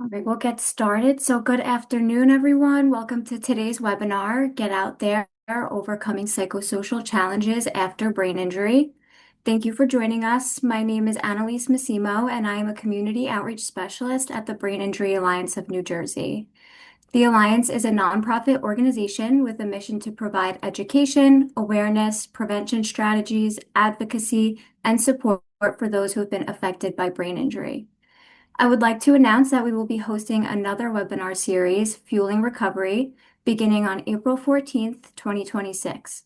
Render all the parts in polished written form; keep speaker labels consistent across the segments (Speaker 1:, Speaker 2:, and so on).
Speaker 1: All right, we'll get started. So, good afternoon, everyone. Welcome to today's webinar, Get Out There, Overcoming Psychosocial Challenges After Brain Injury. Thank you for joining us. My name is Annalise Massimo, and I am a Community Outreach Specialist at the Brain Injury Alliance of New Jersey. The Alliance is a nonprofit organization with a mission to provide education, awareness, prevention strategies, advocacy, and support for those who have been affected by brain injury. I would like to announce that we will be hosting another webinar series, Fueling Recovery, beginning on April 14th, 2026.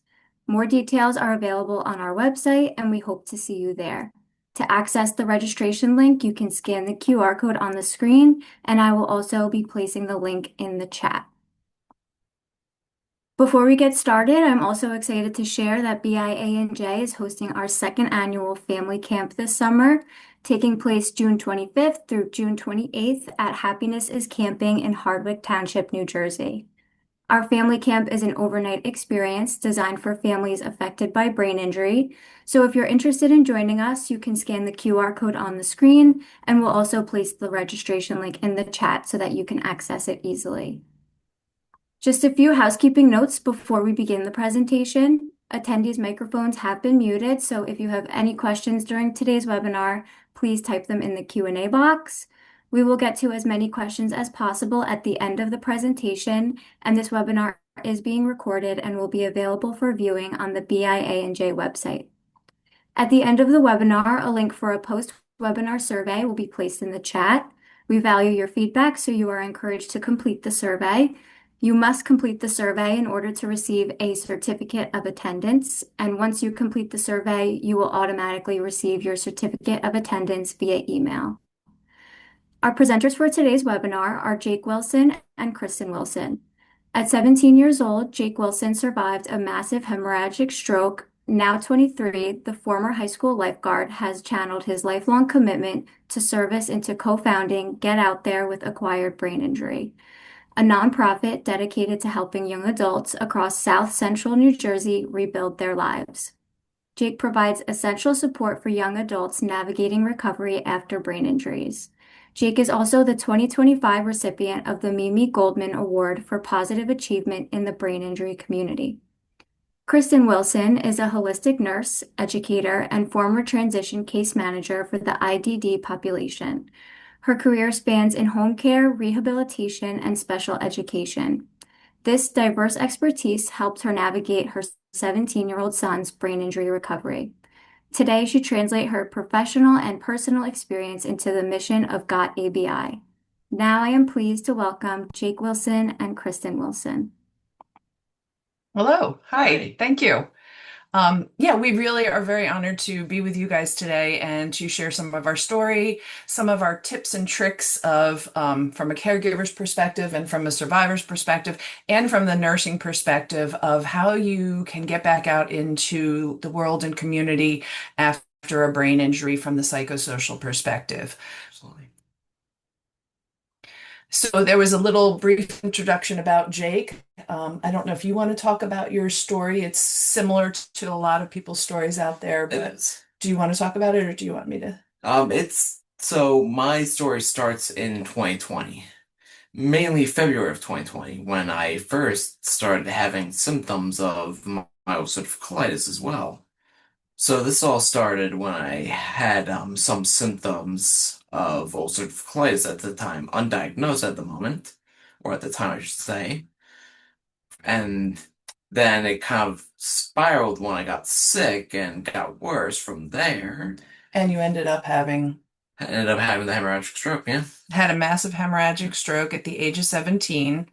Speaker 1: More details are available on our website, and we hope to see you there. To access the registration link, you can scan the QR code on the screen, and I will also be placing the link in the chat. Before we get started, I'm also excited to share that BIANJ is hosting our second annual family camp this summer, taking place June 25th through June 28th at Happiness is Camping in Hardwick Township, New Jersey. Our family camp is an overnight experience designed for families affected by brain injury. So if you're interested in joining us, you can scan the QR code on the screen, and we'll also place the registration link in the chat so that you can access it easily. Just a few housekeeping notes before we begin the presentation. Attendees' microphones have been muted, so if you have any questions during today's webinar, please type them in the Q&A box. We will get to as many questions as possible at the end of the presentation, and this webinar is being recorded and will be available for viewing on the BIANJ website. At the end of the webinar, a link for a post-webinar survey will be placed in the chat. We value your feedback, so you are encouraged to complete the survey. You must complete the survey in order to receive a certificate of attendance, and once you complete the survey, you will automatically receive your certificate of attendance via email. Our presenters for today's webinar are Jake Wilson and Kristen Wilson. At 17 years old, Jake Wilson survived a massive hemorrhagic stroke. Now 23, the former high school lifeguard has channeled his lifelong commitment to service into co-founding Get Out There with Acquired Brain Injury, a nonprofit dedicated to helping young adults across South Central New Jersey rebuild their lives. Jake provides essential support for young adults navigating recovery after brain injuries. Jake is also the 2025 recipient of the Mimi Goldman Award for Positive Achievement in the Brain Injury Community. Kristen Wilson is a holistic nurse, educator, and former transition case manager for the IDD population. Her career spans in home care, rehabilitation, and special education. This diverse expertise helped her navigate her 17-year-old son's brain injury recovery. Today, she translates her professional and personal experience into the mission of Got ABI. Now I am pleased to welcome Jake Wilson and Kristen Wilson.
Speaker 2: Hello. Hi. Thank you. We really are very honored to be with you guys today and to share some of our story, some of our tips and tricks of from a caregiver's perspective and from a survivor's perspective and from the nursing perspective of how you can get back out into the world and community after a brain injury from the psychosocial perspective. Absolutely. So there was a little brief introduction about Jake. I don't know if you want to talk about your story. It's similar to a lot of people's stories out there, but do you want to talk about it or do you want me to?
Speaker 3: My story starts in 2020, mainly February of 2020, when I first started having symptoms of my ulcerative colitis as well. So this all started when I had some symptoms of ulcerative colitis at the time, undiagnosed at the moment, or at the time I should say. And then it kind of spiraled when I got sick and got worse from there.
Speaker 2: And you ended up having
Speaker 3: I ended up having the hemorrhagic stroke, yeah.
Speaker 2: had a massive hemorrhagic stroke at the age of 17.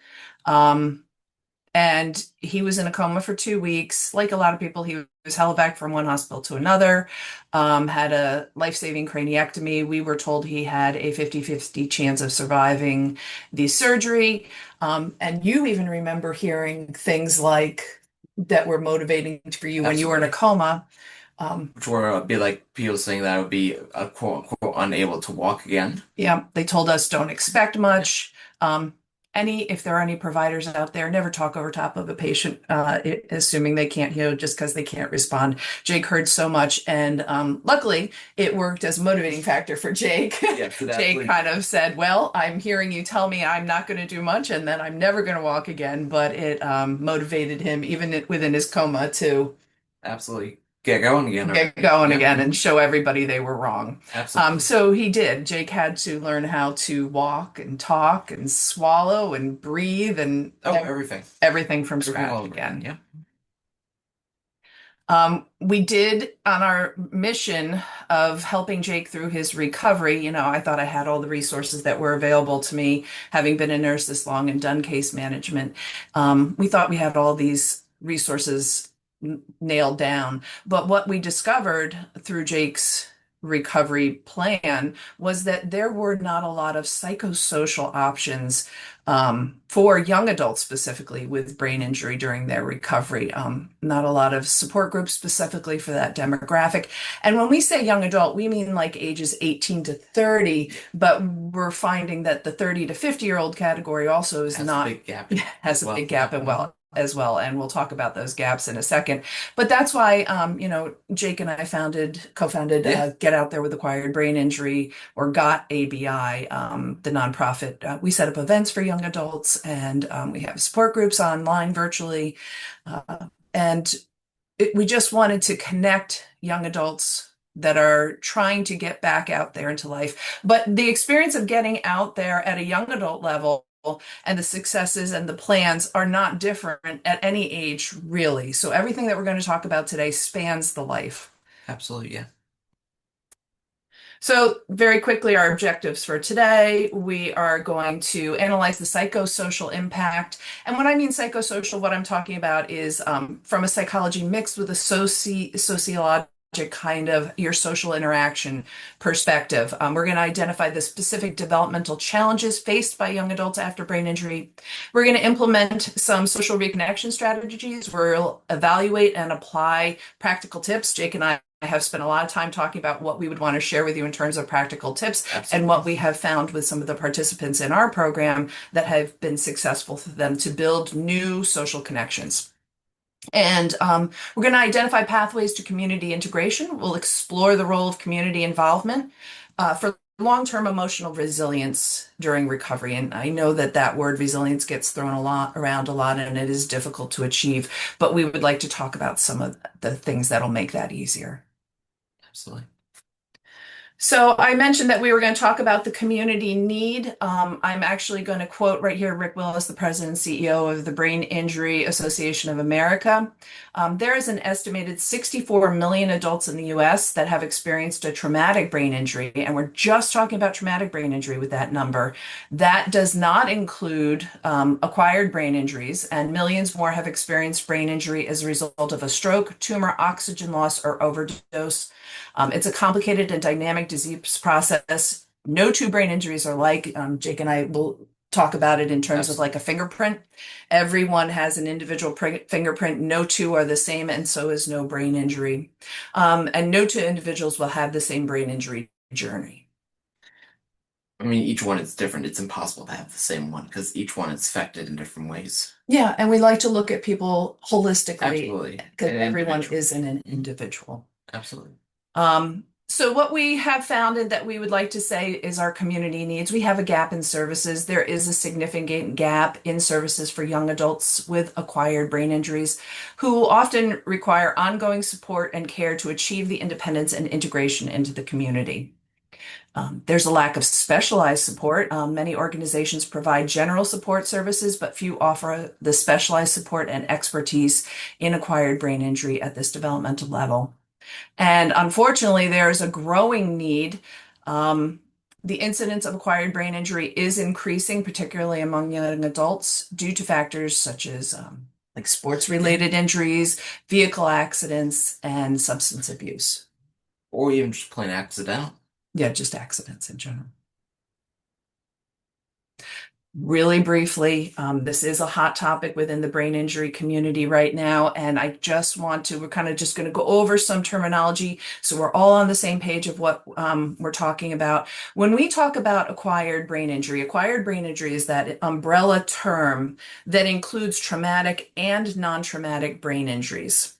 Speaker 2: And he was in a coma for 2 weeks. Like a lot of people, he was held back from one hospital to another, had a life-saving craniectomy. We were told he had a 50-50 chance of surviving the surgery. And you even remember hearing things like that were motivating for you when you were in a coma.
Speaker 3: Which were be like people saying that I would be a quote unquote unable to walk again.
Speaker 2: Yeah, they told us don't expect much. if there are any providers out there, never talk over top of a patient, assuming they can't hear just because they can't respond. Jake heard so much, and luckily it worked as a motivating factor for Jake.
Speaker 3: Yes, it
Speaker 2: Jake
Speaker 3: absolutely.
Speaker 2: kind of said, "Well, I'm hearing you tell me I'm not going to do much, and then I'm never going to walk again." But it motivated him, even within his coma, to
Speaker 3: Absolutely. Get going again.
Speaker 2: get going
Speaker 3: Yeah,
Speaker 2: again and show everybody they were wrong.
Speaker 3: absolutely.
Speaker 2: So he did. Jake had to learn how to walk and talk and swallow and breathe and
Speaker 3: Oh, everything.
Speaker 2: everything from
Speaker 3: Everything all
Speaker 2: scratch
Speaker 3: over again.
Speaker 2: again.
Speaker 3: Yeah.
Speaker 2: We did on our mission of helping Jake through his recovery. I thought I had all the resources that were available to me, having been a nurse this long and done case management. We thought we had all these resources nailed down. But what we discovered through Jake's recovery plan was that there were not a lot of psychosocial options for young adults specifically with brain injury during their recovery. Not a lot of support groups specifically for that demographic. And when we say young adult, we mean like ages 18 to 30, but we're finding that the 30 to 50-year-old category also is
Speaker 3: Has
Speaker 2: not
Speaker 3: a big gap.
Speaker 2: has a
Speaker 3: Well,
Speaker 2: big gap as well, and we'll talk about those gaps in a second. But that's why, Jake and I co-founded
Speaker 3: Yeah.
Speaker 2: Get Out There with Acquired Brain Injury, or GOT ABI, the nonprofit. We set up events for young adults, and we have support groups online virtually, and we just wanted to connect young adults that are trying to get back out there into life. But the experience of getting out there at a young adult level and the successes and the plans are not different at any age, really. So everything that we're going to talk about today spans the life.
Speaker 3: Absolutely. Yeah.
Speaker 2: So, very quickly, our objectives for today, we are going to analyze the psychosocial impact. And when I mean psychosocial, what I'm talking about is from a psychology mixed with a sociologic kind of your social interaction perspective. We're going to identify the specific developmental challenges faced by young adults after brain injury. We're going to implement some social reconnection strategies. We'll evaluate and apply practical tips. Jake and I have spent a lot of time talking about what we would want to share with you in terms of practical tips and what we have found with some of the participants in our program that have been successful for them to build new social connections. And we're going to identify pathways to community integration. We'll explore the role of community involvement for long-term emotional resilience during recovery. And I know that that word resilience gets thrown around a lot, and it is difficult to achieve, but we would like to talk about some of the things that'll make that easier.
Speaker 3: Absolutely.
Speaker 2: So I mentioned that we were going to talk about the community need. I'm actually going to quote right here Rick Willis, the president and CEO of the Brain Injury Association of America. There is an estimated 64 million adults in the US that have experienced a traumatic brain injury, and we're just talking about traumatic brain injury with that number. That does not include acquired brain injuries, and millions more have experienced brain injury as a result of a stroke, tumor, oxygen loss, or overdose. It's a complicated and dynamic disease process. No two brain injuries are like. Jake and I will talk about it in terms of like a fingerprint. Everyone has an individual fingerprint. No two are the same, and so is no brain injury. And no two individuals will have the same brain injury journey.
Speaker 3: I mean, each one is different. It's impossible to have the same one because each one is affected in different ways.
Speaker 2: Yeah, and we like to look at people holistically
Speaker 3: Absolutely.
Speaker 2: because
Speaker 3: An
Speaker 2: everyone
Speaker 3: individual.
Speaker 2: is an individual.
Speaker 3: Absolutely.
Speaker 2: So what we have found and that we would like to say is our community needs. We have a gap in services. There is a significant gap in services for young adults with acquired brain injuries who often require ongoing support and care to achieve the independence and integration into the community. There's a lack of specialized support. Many organizations provide general support services, but few offer the specialized support and expertise in acquired brain injury at this developmental level. And unfortunately, there's a growing need. The incidence of acquired brain injury is increasing, particularly among young adults, due to factors such as like sports-related injuries, vehicle accidents, and substance abuse.
Speaker 3: Or even just plain accidental.
Speaker 2: Yeah, just accidents in general. Really briefly, this is a hot topic within the brain injury community right now, and I just want to, we're kind of just going to go over some terminology so we're all on the same page of what we're talking about. When we talk about acquired brain injury is that umbrella term that includes traumatic and non-traumatic brain injuries.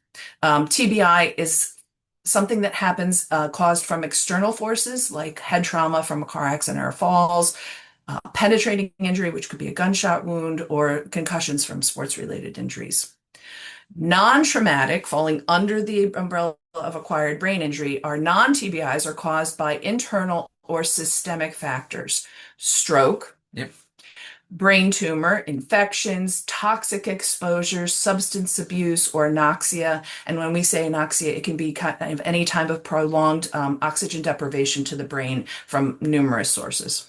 Speaker 2: TBI is something that happens caused from external forces like head trauma from a car accident or falls, penetrating injury, which could be a gunshot wound, or concussions from sports-related injuries. Non-traumatic, falling under the umbrella of acquired brain injury, are non-TBIs are caused by internal or systemic factors. Stroke,
Speaker 3: Yep.
Speaker 2: brain tumor, infections, toxic exposures, substance abuse, or anoxia. And when we say anoxia, it can be kind of any type of prolonged oxygen deprivation to the brain from numerous sources.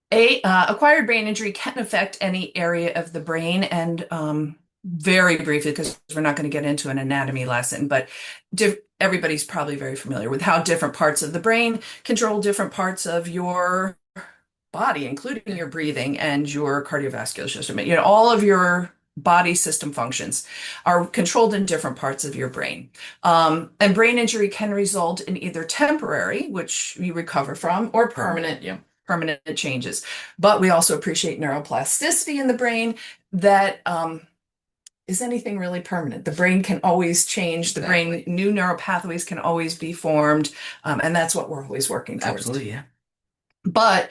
Speaker 2: Acquired brain injury can affect any area of the brain, and very briefly, because we're not going to get into an anatomy lesson, but everybody's probably very familiar with how different parts of the brain control different parts of your body, including your breathing and your cardiovascular system. You know, all of your body system functions are controlled in different parts of your brain. And brain injury can result in either temporary, which you recover from, or permanent.
Speaker 3: Yeah.
Speaker 2: Permanent changes. But we also appreciate neuroplasticity in the brain that is anything really permanent. The brain can always change. The brain, new neural pathways can always be formed. And that's what we're always working towards.
Speaker 3: Absolutely, yeah.
Speaker 2: But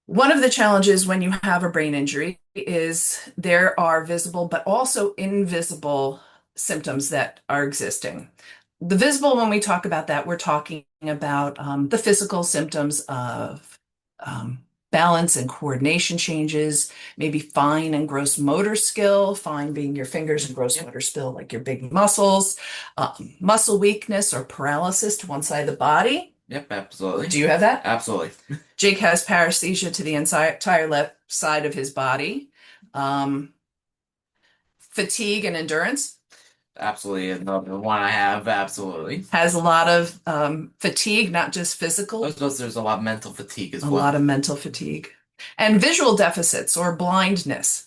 Speaker 2: one of the challenges when you have a brain injury is there are visible but also invisible symptoms that are existing. The visible, when we talk about that, we're talking about the physical symptoms of balance and coordination changes, maybe fine and gross motor skill, fine being your fingers and gross motor skill like your big muscles, muscle weakness or paralysis to one side of the body.
Speaker 3: Yep, absolutely.
Speaker 2: Do you have that?
Speaker 3: Absolutely.
Speaker 2: Jake has paresthesia to the entire left side of his body. Fatigue and endurance.
Speaker 3: Absolutely. Another one I have, absolutely.
Speaker 2: Has a lot of fatigue, not just physical.
Speaker 3: There's a lot of mental fatigue as
Speaker 2: A
Speaker 3: well.
Speaker 2: lot of mental fatigue. And visual deficits or blindness.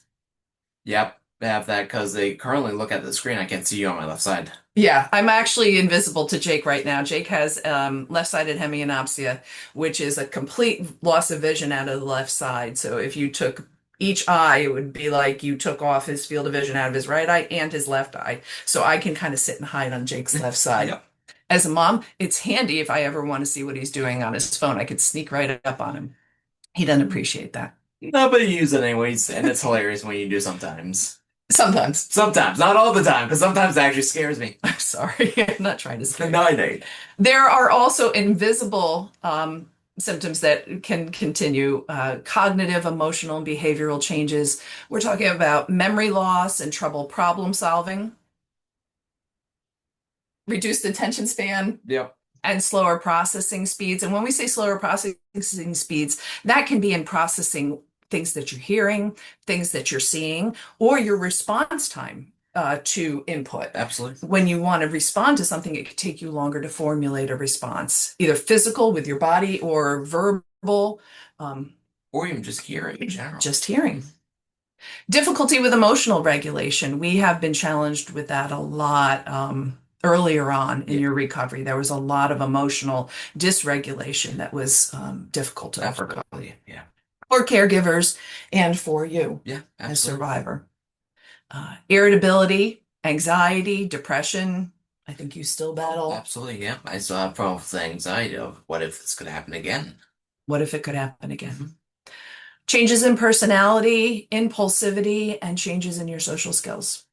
Speaker 3: Yep, I have that because they currently look at the screen. I can't see you on my left side.
Speaker 2: Yeah, I'm actually invisible to Jake right now. Jake has left-sided hemianopsia, which is a complete loss of vision out of the left side. So if you took each eye, it would be like you took off his field of vision out of his right eye and his left eye. So I can kind of sit and hide on Jake's left side.
Speaker 3: Yep.
Speaker 2: As a mom, it's handy if I ever want to see what he's doing on his phone. I could sneak right up on him. He doesn't appreciate that.
Speaker 3: No, but you use it anyways, and it's hilarious when you do sometimes.
Speaker 2: Sometimes.
Speaker 3: Sometimes, not all the time, because sometimes it actually scares me.
Speaker 2: I'm sorry. I'm not trying to scare you.
Speaker 3: No, I know.
Speaker 2: There are also invisible symptoms that can continue, cognitive, emotional, and behavioral changes. We're talking about memory loss and trouble problem solving, reduced attention span,
Speaker 3: Yep.
Speaker 2: and slower processing speeds. And when we say slower processing speeds, that can be in processing things that you're hearing, things that you're seeing, or your response time to input.
Speaker 3: Absolutely.
Speaker 2: When you want to respond to something, it could take you longer to formulate a response, either physical with your body or verbal.
Speaker 3: Or even just hearing in general.
Speaker 2: Just hearing. Difficulty with emotional regulation. We have been challenged with that a lot earlier on in your recovery. There was a lot of emotional dysregulation that was difficult to overcome.
Speaker 3: Yeah.
Speaker 2: For caregivers and for you
Speaker 3: Yeah,
Speaker 2: as
Speaker 3: absolutely.
Speaker 2: survivor. Irritability, anxiety, depression. I think you still battle.
Speaker 3: Absolutely, yeah. I still have problems with anxiety of what if this could happen again?
Speaker 2: What if it could happen again? Changes in personality, impulsivity, and changes in your social skills.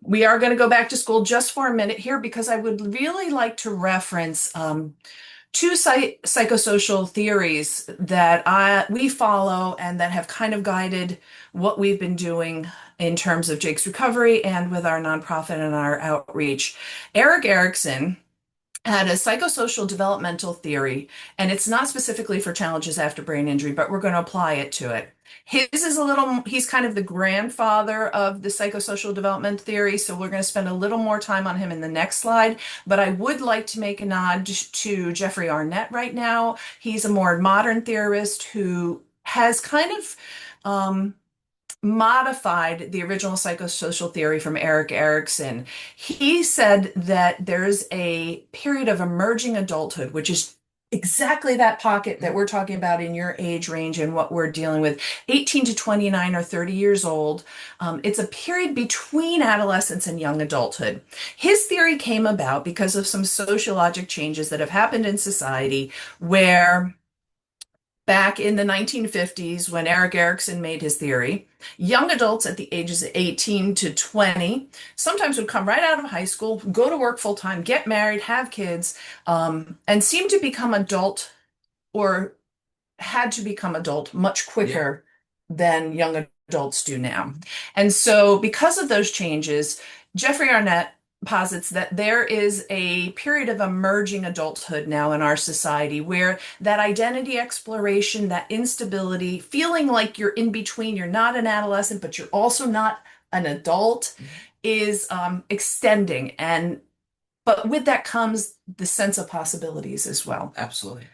Speaker 2: We are going to go back to school just for a minute here because I would really like to reference two psychosocial theories that we follow and that have kind of guided what we've been doing in terms of Jake's recovery and with our nonprofit and our outreach. Erik Erikson had a psychosocial developmental theory, and it's not specifically for challenges after brain injury, but we're going to apply it to it. His is a little, he's kind of the grandfather of the psychosocial development theory, so we're going to spend a little more time on him in the next slide. But I would like to make a nod to Jeffrey Arnett right now. He's a more modern theorist who has kind of modified the original psychosocial theory from Erik Erikson. He said that there's a period of emerging adulthood, which is exactly that pocket that we're talking about in your age range and what we're dealing with, 18 to 29 or 30 years old. It's a period between adolescence and young adulthood. His theory came about because of some sociologic changes that have happened in society where back in the 1950s, when Erik Erikson made his theory, young adults at the ages of 18 to 20 sometimes would come right out of high school, go to work full time, get married, have kids, and seem to become adult or had to become adult much quicker than young adults do now. And so, because of those changes, Jeffrey Arnett posits that there is a period of emerging adulthood now in our society where that identity exploration, that instability, feeling like you're in between, you're not an adolescent, but you're also not an adult, is extending. But with that comes the sense of possibilities as well.
Speaker 3: Absolutely.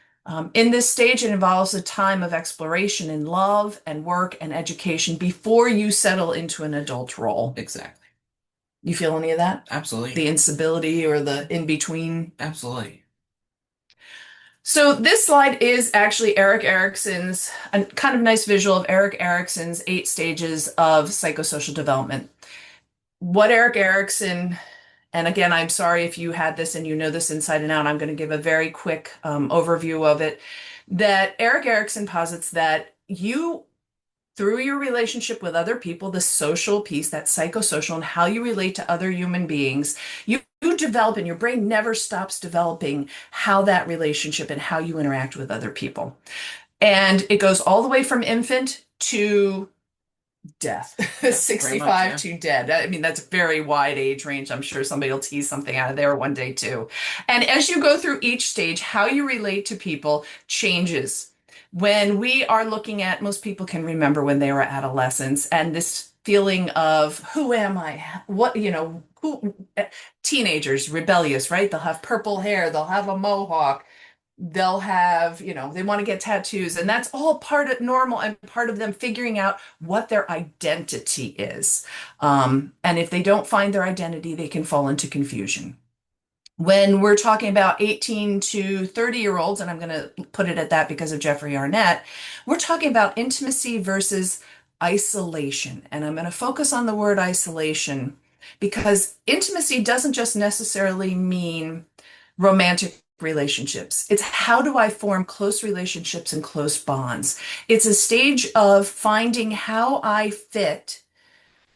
Speaker 2: In this stage, it involves a time of exploration in love and work and education before you settle into an adult role.
Speaker 3: Exactly.
Speaker 2: You feel any of that?
Speaker 3: Absolutely.
Speaker 2: The instability or the in-between?
Speaker 3: Absolutely.
Speaker 2: So this slide is actually Erik Erikson's, a kind of nice visual of Erik Erikson's 8 stages of psychosocial development. What Erik Erikson, and again, I'm sorry if you had this and you know this inside and out, I'm going to give a very quick overview of it, that Erik Erikson posits that you, through your relationship with other people, the social piece, that psychosocial, and how you relate to other human beings, you develop, and your brain never stops developing how that relationship and how you interact with other people. And it goes all the way from infant to death, 65 to dead. I mean, that's a very wide age range. I'm sure somebody will tease something out of there one day too. And as you go through each stage, how you relate to people changes. When we are looking at, most people can remember when they were adolescents and this feeling of who am I? What, who, teenagers, rebellious, right? They'll have purple hair, they'll have a mohawk, they'll have, they want to get tattoos, and that's all part of normal and part of them figuring out what their identity is. And if they don't find their identity, they can fall into confusion. When we're talking about 18 to 30-year-olds, and I'm going to put it at that because of Jeffrey Arnett, we're talking about intimacy versus isolation. And I'm going to focus on the word isolation because intimacy doesn't just necessarily mean romantic relationships. It's how do I form close relationships and close bonds? It's a stage of finding how I fit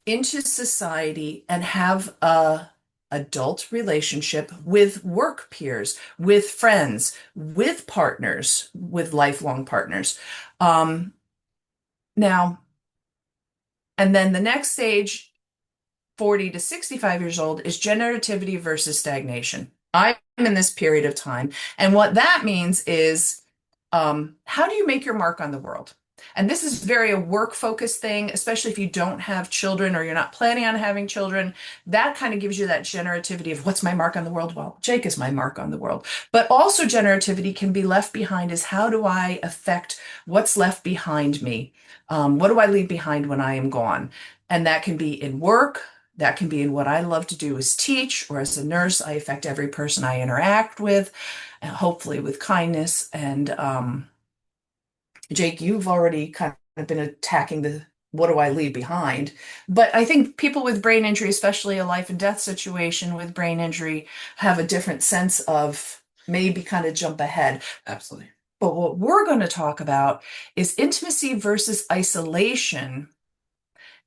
Speaker 2: into society and have a adult relationship with work peers, with friends, with partners, with lifelong partners. Now, and then the next stage, 40 to 65 years old, is generativity versus stagnation. I'm in this period of time. And what that means is, how do you make your mark on the world? And this is very a work-focused thing, especially if you don't have children or you're not planning on having children. That kind of gives you that generativity of what's my mark on the world? Well, Jake is my mark on the world. But also generativity can be left behind is how do I affect what's left behind me? What do I leave behind when I am gone? And that can be in work. That can be in what I love to do is teach, or as a nurse, I affect every person I interact with, hopefully with kindness. And Jake, you've already kind of been attacking the what do I leave behind? But I think people with brain injury, especially a life and death situation with brain injury, have a different sense of maybe kind of jump ahead.
Speaker 3: Absolutely.
Speaker 2: But what we're going to talk about is intimacy versus isolation.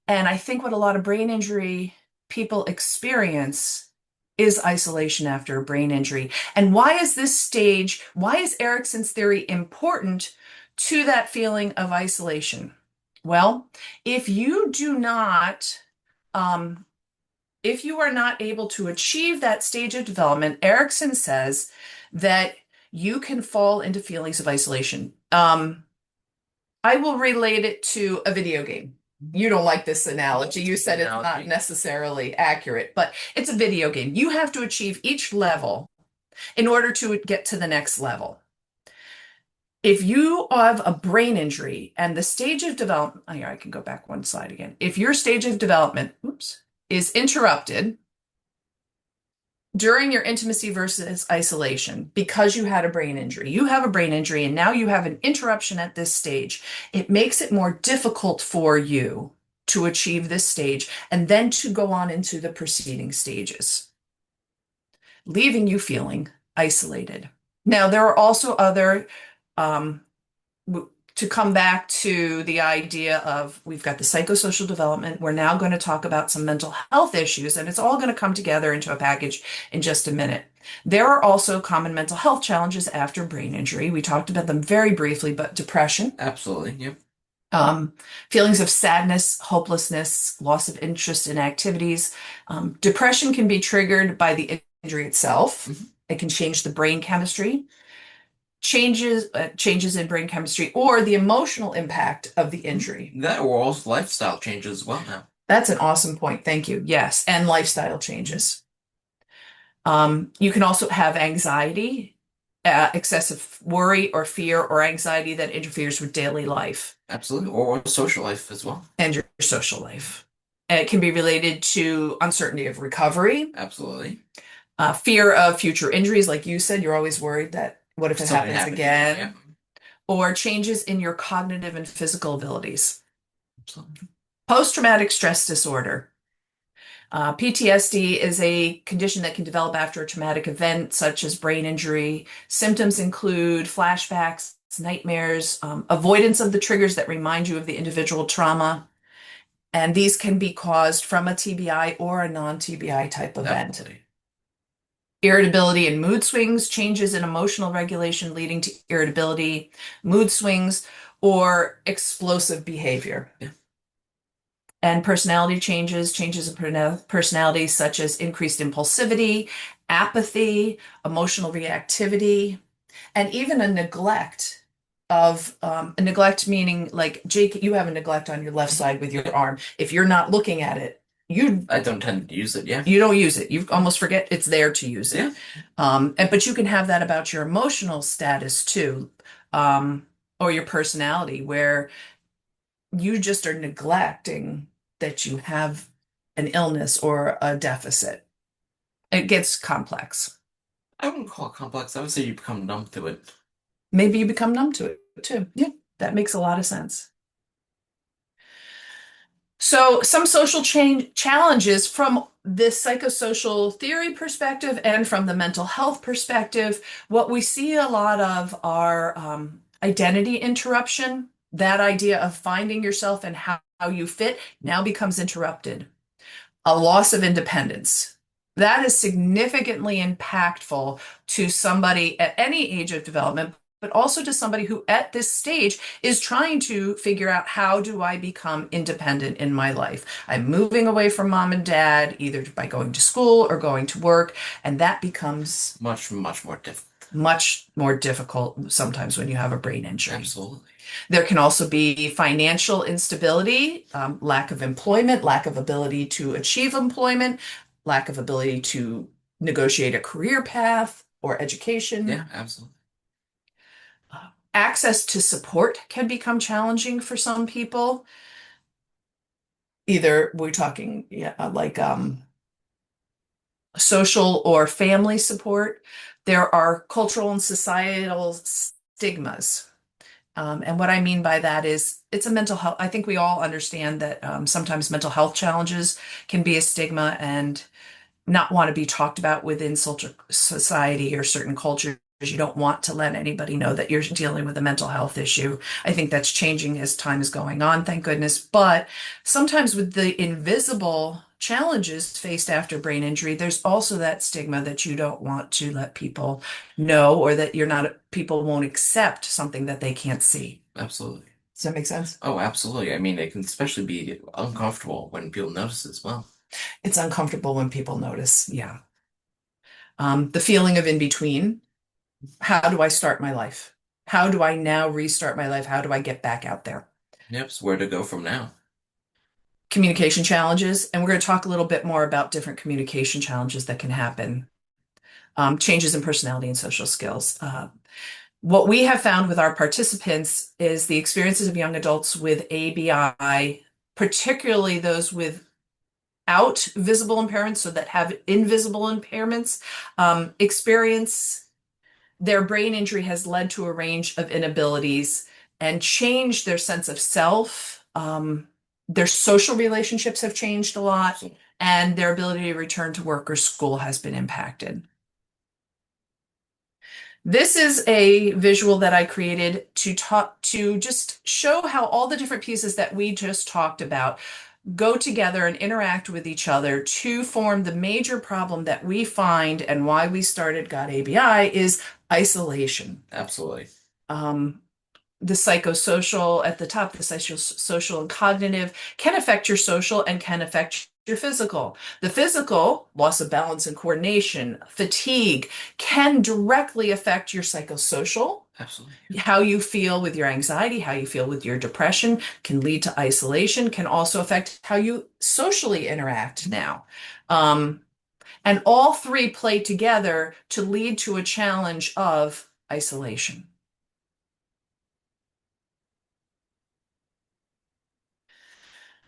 Speaker 2: And I think what a lot of brain injury people experience is isolation after a brain injury. And why is this stage, why is Erikson's theory important to that feeling of isolation? Well, if you do not if you are not able to achieve that stage of development, Erickson says that you can fall into feelings of isolation. I will relate it to a video game. You don't like this analogy. You said it's not necessarily accurate, but it's a video game. You have to achieve each level in order to get to the next level. If you have a brain injury and the stage of development, oh, here, I can go back one slide again. If your stage of development, is interrupted during your intimacy versus isolation because you had a brain injury, you have a brain injury and now you have an interruption at this stage, it makes it more difficult for you to achieve this stage and then to go on into the preceding stages, leaving you feeling isolated. Now, there are also other to come back to the idea of we've got the psychosocial development. We're now going to talk about some mental health issues, and it's all going to come together into a package in just a minute. There are also common mental health challenges after brain injury. We talked about them very briefly, but depression.
Speaker 3: Absolutely. Yep.
Speaker 2: Feelings of sadness, hopelessness, loss of interest in activities. Depression can be triggered by the injury itself.
Speaker 3: Mm-hmm.
Speaker 2: It can change the brain chemistry. Changes in brain chemistry or the emotional impact of the injury.
Speaker 3: That or also lifestyle changes as well now.
Speaker 2: That's an awesome point. Thank you. Yes, and lifestyle changes. You can also have anxiety, excessive worry or fear or anxiety that interferes with daily life.
Speaker 3: Absolutely, or social life as well.
Speaker 2: And your social life. And it can be related to uncertainty of recovery.
Speaker 3: Absolutely.
Speaker 2: Fear of future injuries, like you said, you're always worried that what if it happens again?
Speaker 3: Yeah.
Speaker 2: Or changes in your cognitive and physical abilities.
Speaker 3: Absolutely.
Speaker 2: Post-traumatic stress disorder. PTSD is a condition that can develop after a traumatic event, such as brain injury. Symptoms include flashbacks, nightmares, avoidance of the triggers that remind you of the individual trauma. And these can be caused from a TBI or a non-TBI type event.
Speaker 3: Definitely.
Speaker 2: Irritability and mood swings, changes in emotional regulation leading to irritability, mood swings, or explosive behavior.
Speaker 3: Yeah.
Speaker 2: And personality changes, changes in personality such as increased impulsivity, apathy, emotional reactivity, and even a neglect of a neglect meaning like Jake, you have a neglect on your left side with your arm. If you're not looking at it,
Speaker 3: I don't tend to use it, yeah.
Speaker 2: You don't use it. You almost forget it's there to use it.
Speaker 3: Yeah.
Speaker 2: But you can have that about your emotional status too, or your personality, where you just are neglecting that you have an illness or a deficit. It gets complex.
Speaker 3: I wouldn't call it complex. I would say you become numb to it.
Speaker 2: Maybe you become numb to it too. Yeah, that makes a lot of sense. So some social change challenges from this psychosocial theory perspective and from the mental health perspective, what we see a lot of are identity interruption. That idea of finding yourself and how you fit now becomes interrupted. A loss of independence. That is significantly impactful to somebody at any age of development, but also to somebody who at this stage is trying to figure out how do I become independent in my life. I'm moving away from mom and dad, either by going to school or going to work, and that becomes
Speaker 3: much more difficult.
Speaker 2: Much more difficult sometimes when you have a brain injury.
Speaker 3: Absolutely.
Speaker 2: There can also be financial instability, lack of employment, lack of ability to achieve employment, lack of ability to negotiate a career path or education.
Speaker 3: Yeah, absolutely.
Speaker 2: Access to support can become challenging for some people. Either we're talking like social or family support. There are cultural and societal stigmas. And what I mean by that is it's a mental health. I think we all understand that sometimes mental health challenges can be a stigma and not want to be talked about within society or certain cultures. You don't want to let anybody know that you're dealing with a mental health issue. I think that's changing as time is going on, thank goodness. But sometimes with the invisible challenges faced after brain injury, there's also that stigma that you don't want to let people know, or that people won't accept something that they can't see.
Speaker 3: Absolutely.
Speaker 2: Does that make sense?
Speaker 3: Oh, absolutely. I mean, it can especially be uncomfortable when people notice as well.
Speaker 2: It's uncomfortable when people notice. Yeah. The feeling of in between. How do I start my life? How do I now restart my life? How do I get back out there?
Speaker 3: Yep, so where to go from now?
Speaker 2: Communication challenges, and we're going to talk a little bit more about different communication challenges that can happen. Changes in personality and social skills. What we have found with our participants is the experiences of young adults with ABI, particularly those without visible impairments, so that have invisible impairments, experience their brain injury has led to a range of inabilities and changed their sense of self. Their social relationships have changed a lot, and their ability to return to work or school has been impacted. This is a visual that I created to just show how all the different pieces that we just talked about go together and interact with each other to form the major problem that we find, and why we started Got ABI is isolation.
Speaker 3: Absolutely.
Speaker 2: The psychosocial at the top, the social and cognitive, can affect your social and can affect your physical. The physical, loss of balance and coordination, fatigue, can directly affect your psychosocial.
Speaker 3: Absolutely.
Speaker 2: How you feel with your anxiety, how you feel with your depression can lead to isolation, can also affect how you socially interact now. And all three play together to lead to a challenge of isolation.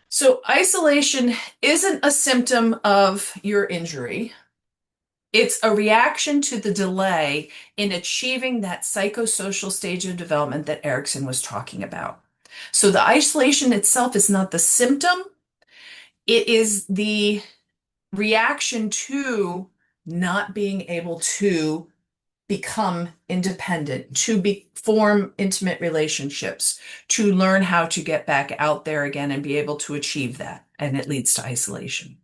Speaker 2: So isolation isn't a symptom of your injury. It's a reaction to the delay in achieving that psychosocial stage of development that Erickson was talking about. So the isolation itself is not the symptom. It is the reaction to not being able to become independent, to form intimate relationships, to learn how to get back out there again and be able to achieve that. And it leads to isolation.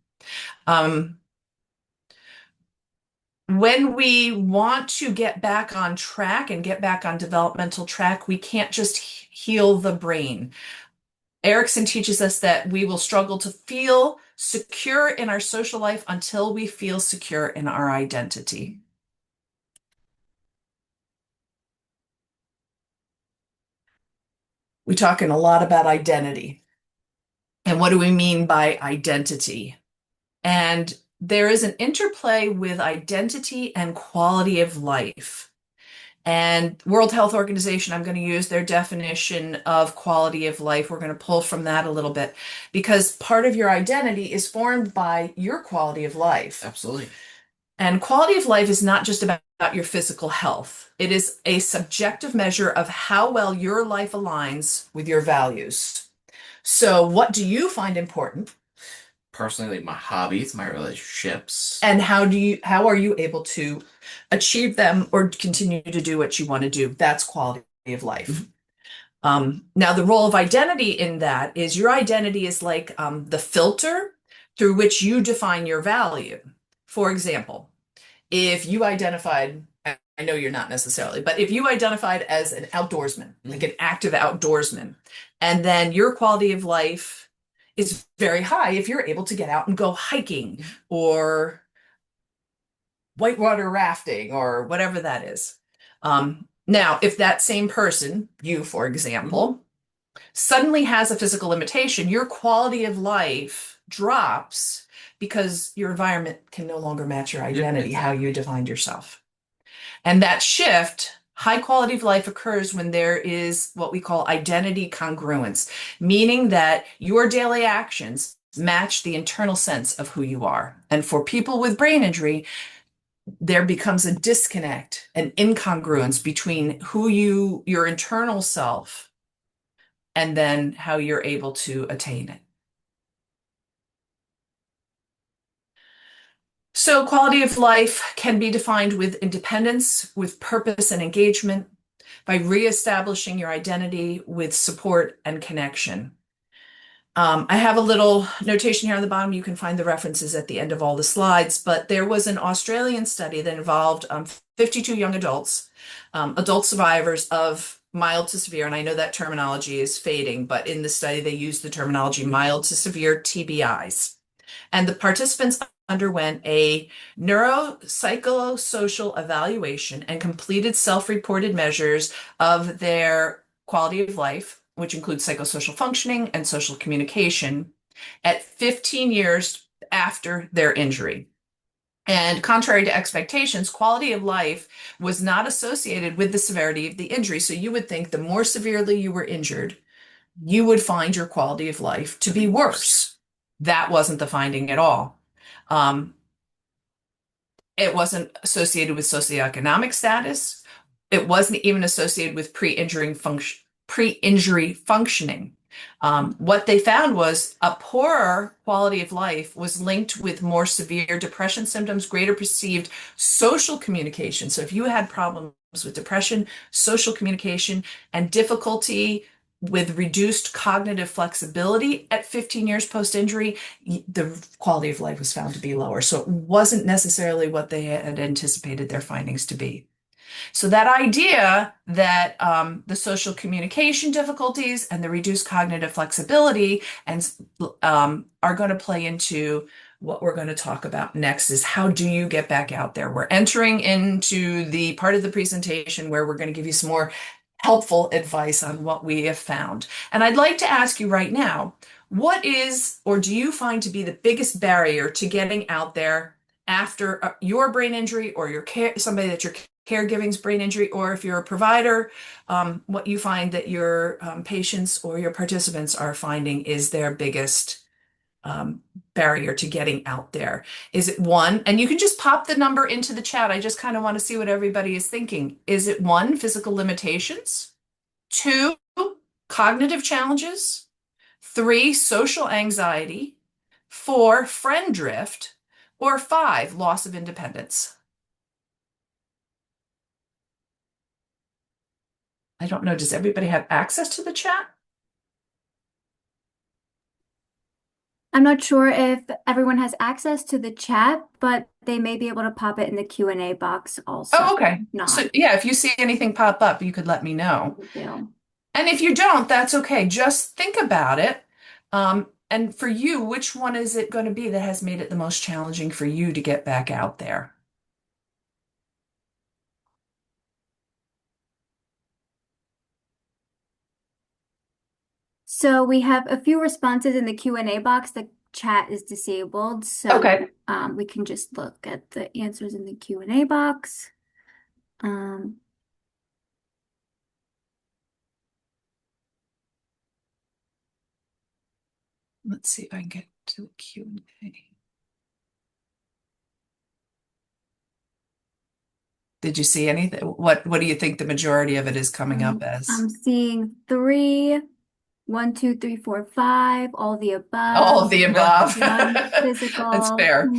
Speaker 2: When we want to get back on track and get back on developmental track, we can't just heal the brain. Erickson teaches us that we will struggle to feel secure in our social life until we feel secure in our identity. We're talking a lot about identity. And what do we mean by identity? And there is an interplay with identity and quality of life. And World Health Organization, I'm going to use their definition of quality of life. We're going to pull from that a little bit, because part of your identity is formed by your quality of life.
Speaker 3: Absolutely.
Speaker 2: And quality of life is not just about your physical health. It is a subjective measure of how well your life aligns with your values. So what do you find important?
Speaker 3: Personally, like my hobbies, my relationships.
Speaker 2: And how are you able to achieve them or continue to do what you want to do? That's quality of life. Now, the role of identity in that is your identity is like the filter through which you define your value. For example, if you identified, I know you're not necessarily, but if you identified as an outdoorsman, like an active outdoorsman, and then your quality of life is very high if you're able to get out and go hiking or whitewater rafting or whatever that is. Now, if that same person, you, for example, suddenly has a physical limitation, your quality of life drops because your environment can no longer match your identity, how you defined yourself. And that shift, high quality of life, occurs when there is what we call identity congruence, meaning that your daily actions match the internal sense of who you are. And for people with brain injury, there becomes a disconnect, an incongruence between your internal self, and then how you're able to attain it. So quality of life can be defined with independence, with purpose and engagement, by reestablishing your identity with support and connection. I have a little notation here on the bottom. You can find the references at the end of all the slides, but there was an Australian study that involved 52 young adults, adult survivors of mild to severe, and I know that terminology is fading, but in the study they used the terminology mild to severe TBIs. And the participants underwent a neuropsychosocial evaluation and completed self-reported measures of their quality of life, which includes psychosocial functioning and social communication, at 15 years after their injury. And contrary to expectations, quality of life was not associated with the severity of the injury. So you would think the more severely you were injured, you would find your quality of life to be worse. That wasn't the finding at all. Um, it wasn't associated with socioeconomic status. It wasn't even associated with pre-injury functioning. What they found was a poorer quality of life was linked with more severe depression symptoms, greater perceived social communication. So if you had problems with depression, social communication, and difficulty with reduced cognitive flexibility at 15 years post-injury, the quality of life was found to be lower. So it wasn't necessarily what they had anticipated their findings to be. So that idea that the social communication difficulties and the reduced cognitive flexibility and are going to play into what we're going to talk about next is how do you get back out there? We're entering into the part of the presentation where we're going to give you some more helpful advice on what we have found. And I'd like to ask you right now, what is or do you find to be the biggest barrier to getting out there after your brain injury or somebody that you're caregiving's brain injury, or if you're a provider, what you find that your patients or your participants are finding is their biggest barrier to getting out there? Is it one, and you can just pop the number into the chat. I just kind of want to see what everybody is thinking. Is it one, physical limitations? Two, cognitive challenges? Three, social anxiety? Four, friend drift? Or five, loss of independence? I don't know. Does everybody have access to the chat?
Speaker 1: I'm not sure if everyone has access to the chat, but they may be able to pop it in the Q&A box also.
Speaker 2: Oh, okay. So
Speaker 1: Not.
Speaker 2: yeah, if you see anything pop up, you could let me know. And if you don't, that's okay. Just think about it. And for you, which one is it going to be that has made it the most challenging for you to get back out there?
Speaker 1: So we have a few responses in the Q&A box. The chat is disabled, so
Speaker 2: Okay.
Speaker 1: we can just look at the answers in the Q&A box.
Speaker 2: Let's see if I can get to the Q&A. Did you see anything? What do you think the majority of it is coming up as?
Speaker 1: I'm seeing 3, 1, 2, 3, 4, 5, all the above.
Speaker 2: All of the above.
Speaker 1: 1, physical.
Speaker 2: That's fair.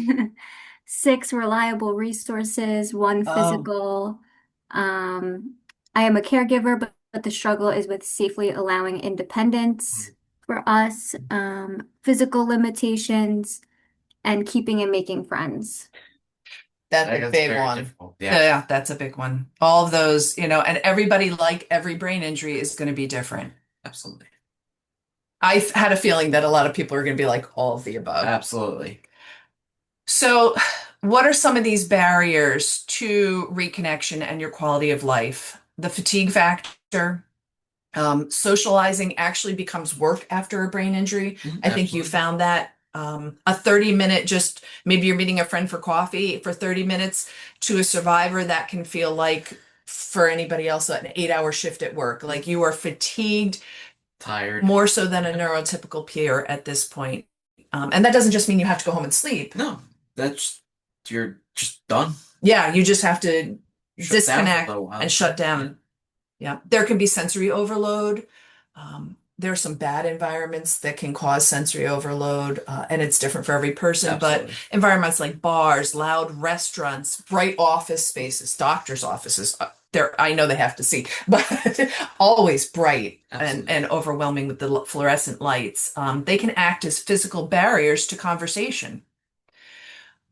Speaker 1: 6, reliable resources. 1,
Speaker 2: Oh.
Speaker 1: physical. I am a caregiver, but the struggle is with safely allowing independence for us. Physical limitations and keeping and making friends.
Speaker 2: That's a
Speaker 3: That's
Speaker 2: big
Speaker 3: very
Speaker 2: one.
Speaker 3: difficult.
Speaker 2: Yeah, that's a big one. All of those, and everybody, like every brain injury, is going to be different.
Speaker 3: Absolutely.
Speaker 2: I had a feeling that a lot of people are going to be like all of the above.
Speaker 3: Absolutely.
Speaker 2: So, what are some of these barriers to reconnection and your quality of life? The fatigue factor, socializing actually becomes work after a brain injury. I think you
Speaker 3: Absolutely.
Speaker 2: found that. A 30-minute, just maybe you're meeting a friend for coffee for 30 minutes to a survivor, that can feel like for anybody else an 8-hour shift at work. Like you are fatigued
Speaker 3: Tired.
Speaker 2: more so than a neurotypical peer at this point. And that doesn't just mean you have to go home and sleep.
Speaker 3: No, you're just done.
Speaker 2: Yeah, you just have to
Speaker 3: Shut down for a
Speaker 2: disconnect
Speaker 3: little while.
Speaker 2: and shut down. Yeah, there can be sensory overload. There are some bad environments that can cause sensory overload, and it's different for every person.
Speaker 3: Absolutely.
Speaker 2: But environments like bars, loud restaurants, bright office spaces, doctors' offices, I know they have to see, but always bright
Speaker 3: Absolutely.
Speaker 2: and overwhelming with the fluorescent lights. They can act as physical barriers to conversation.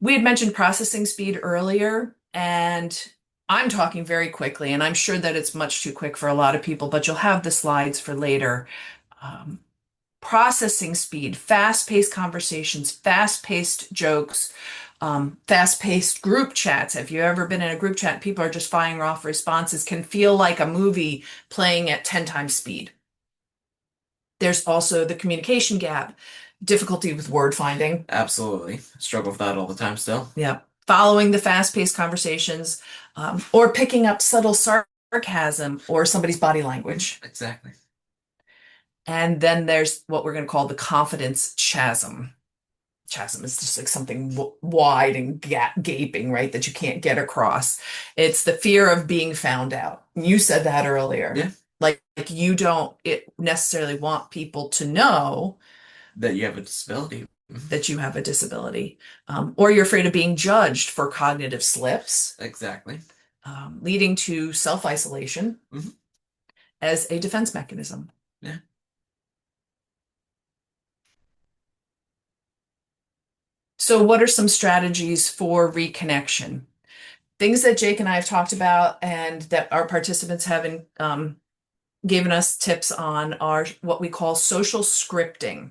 Speaker 2: We had mentioned processing speed earlier, and I'm talking very quickly, and I'm sure that it's much too quick for a lot of people, but you'll have the slides for later. processing speed, fast-paced conversations, fast-paced jokes, fast-paced group chats. If you've ever been in a group chat, people are just firing off responses, can feel like a movie playing at 10 times speed. There's also the communication gap, difficulty with word finding.
Speaker 3: Absolutely. Struggle with that all the time still.
Speaker 2: Yeah. Following the fast-paced conversations, or picking up subtle sarcasm or somebody's body language.
Speaker 3: Exactly.
Speaker 2: And then there's what we're going to call the confidence chasm. Chasm is just like something wide and gaping, right? That you can't get across. It's the fear of being found out. You said that earlier.
Speaker 3: Yeah.
Speaker 2: Like you don't necessarily want people to know
Speaker 3: That you have a disability.
Speaker 2: that you have a disability, or you're afraid of being judged for cognitive slips,
Speaker 3: Exactly.
Speaker 2: leading to self-isolation
Speaker 3: Mhm.
Speaker 2: as a defense mechanism.
Speaker 3: Yeah.
Speaker 2: So, what are some strategies for reconnection? Things that Jake and I have talked about and that our participants have given us tips on are what we call social scripting.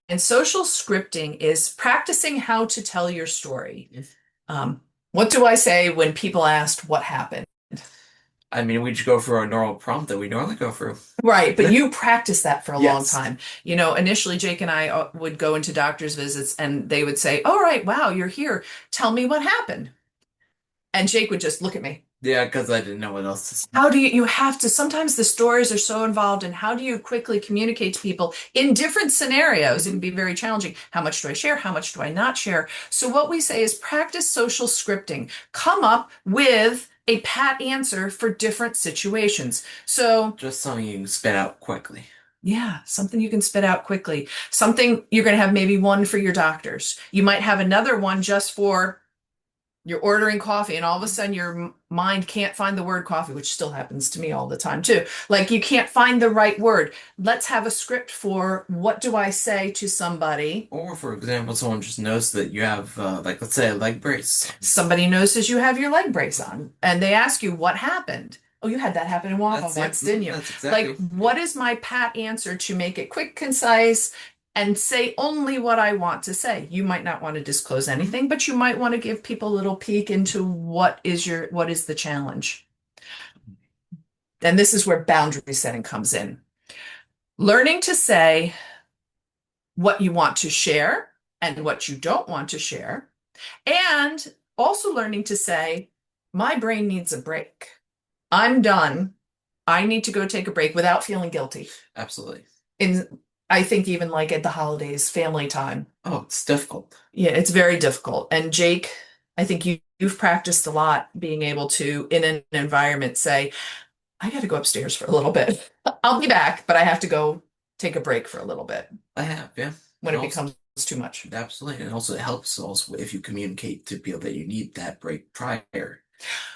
Speaker 2: And social scripting is practicing how to tell your story.
Speaker 3: Yes.
Speaker 2: What do I say when people asked what happened?
Speaker 3: I mean, we just go through our normal prompt that we normally go through.
Speaker 2: Right, but you practice that for a long
Speaker 3: Yes.
Speaker 2: time. You know, initially Jake and I would go into doctor's visits and they would say, "All right, wow, you're here. Tell me what happened." And Jake would just look at me.
Speaker 3: Yeah, because I didn't know what else to say.
Speaker 2: How do you have to, sometimes the stories are so involved, and how do you quickly communicate to people in different scenarios? It can be very challenging. How much do I share? How much do I not share? So what we say is practice social scripting. Come up with a pat answer for different situations. So
Speaker 3: Just something you can spit out quickly.
Speaker 2: yeah, something you can spit out quickly. Something you're going to have maybe one for your doctors. You might have another one just for you're ordering coffee, and all of a sudden your mind can't find the word coffee, which still happens to me all the time too. Like you can't find the right word. Let's have a script for what do I say to somebody?
Speaker 3: Or, for example, someone just knows that you have, like, let's say, a leg brace.
Speaker 2: Somebody notices you have your leg brace on, and they ask you what happened. Oh, you had that happen in Waffle once, didn't you?
Speaker 3: That's exactly.
Speaker 2: Like, what is my pat answer to make it quick, concise, and say only what I want to say? You might not want to disclose anything, but you might want to give people a little peek into what is the challenge. And this is where boundary setting comes in. Learning to say what you want to share and what you don't want to share, and also learning to say, my brain needs a break. I'm done. I need to go take a break without feeling guilty.
Speaker 3: Absolutely.
Speaker 2: I think even like at the holidays, family time.
Speaker 3: Oh, it's difficult.
Speaker 2: Yeah, it's very difficult. And Jake, I think you've practiced a lot being able to, in an environment, say, I got to go upstairs for a little bit. I'll be back, but I have to go take a break for a little bit
Speaker 3: I have, yeah.
Speaker 2: when
Speaker 3: And
Speaker 2: it
Speaker 3: also-
Speaker 2: becomes too much.
Speaker 3: Absolutely. And also it helps also if you communicate to people that you need that break prior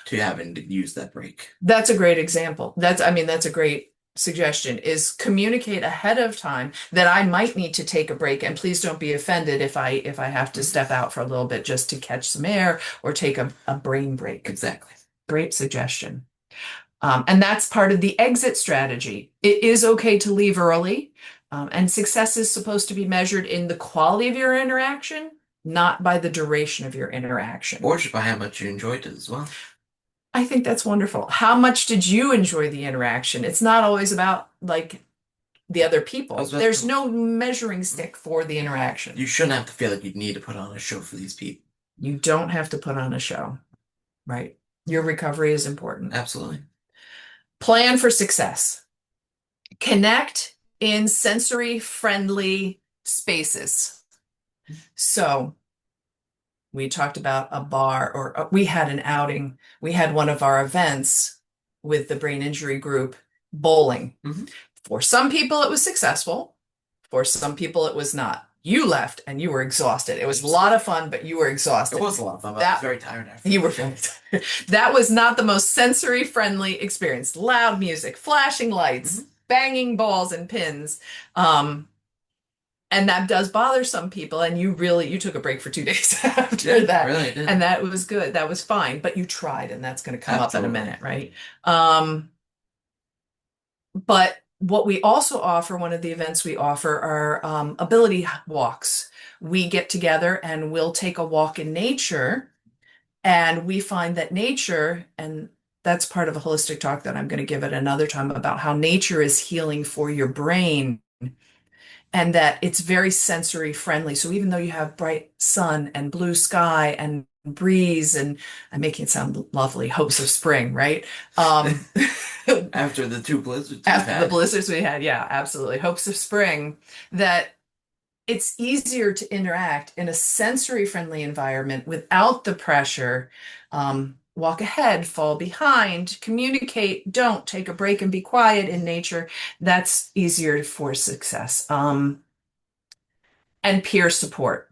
Speaker 3: to having to use that break.
Speaker 2: That's a great example. That's a great suggestion, is communicate ahead of time that I might need to take a break, and please don't be offended if I have to step out for a little bit just to catch some air or take a brain break.
Speaker 3: Exactly.
Speaker 2: Great suggestion. And that's part of the exit strategy. It is okay to leave early, and success is supposed to be measured in the quality of your interaction, not by the duration of your interaction.
Speaker 3: Or just by how much you enjoyed it as well.
Speaker 2: I think that's wonderful. How much did you enjoy the interaction? It's not always about like the other people. There's no measuring stick for the interaction.
Speaker 3: You shouldn't have to feel like you need to put on a show for these people.
Speaker 2: You don't have to put on a show, right? Your recovery is important.
Speaker 3: Absolutely.
Speaker 2: Plan for success. Connect in sensory friendly spaces. So we talked about a bar, or we had an outing. We had one of our events with the brain injury group, bowling.
Speaker 3: Mhm.
Speaker 2: For some people, it was successful. For some people, it was not. You left and you were exhausted. It was a lot of fun, but you were exhausted.
Speaker 3: It was a lot of fun, but I was very tired after.
Speaker 2: You were very tired. That was not the most sensory friendly experience. Loud music, flashing lights, banging balls and pins. And that does bother some people, and you took a break for 2 days after
Speaker 3: Yeah,
Speaker 2: that.
Speaker 3: really did.
Speaker 2: And that was good. That was fine, but you tried, and that's going to come up in a
Speaker 3: Absolutely.
Speaker 2: minute, right? But What we also offer, one of the events we offer are ability walks. We get together and we'll take a walk in nature, and we find that nature, and that's part of a holistic talk that I'm going to give at another time about how nature is healing for your brain and that it's very sensory friendly. So even though you have bright sun and blue sky and breeze, and I'm making it sound lovely, hopes of spring, right? Um,
Speaker 3: After the two blizzards we've
Speaker 2: after the
Speaker 3: had.
Speaker 2: blizzards we had, yeah, absolutely. Hopes of spring, that it's easier to interact in a sensory friendly environment without the pressure. Walk ahead, fall behind, communicate, don't take a break and be quiet in nature. That's easier for success. And peer support.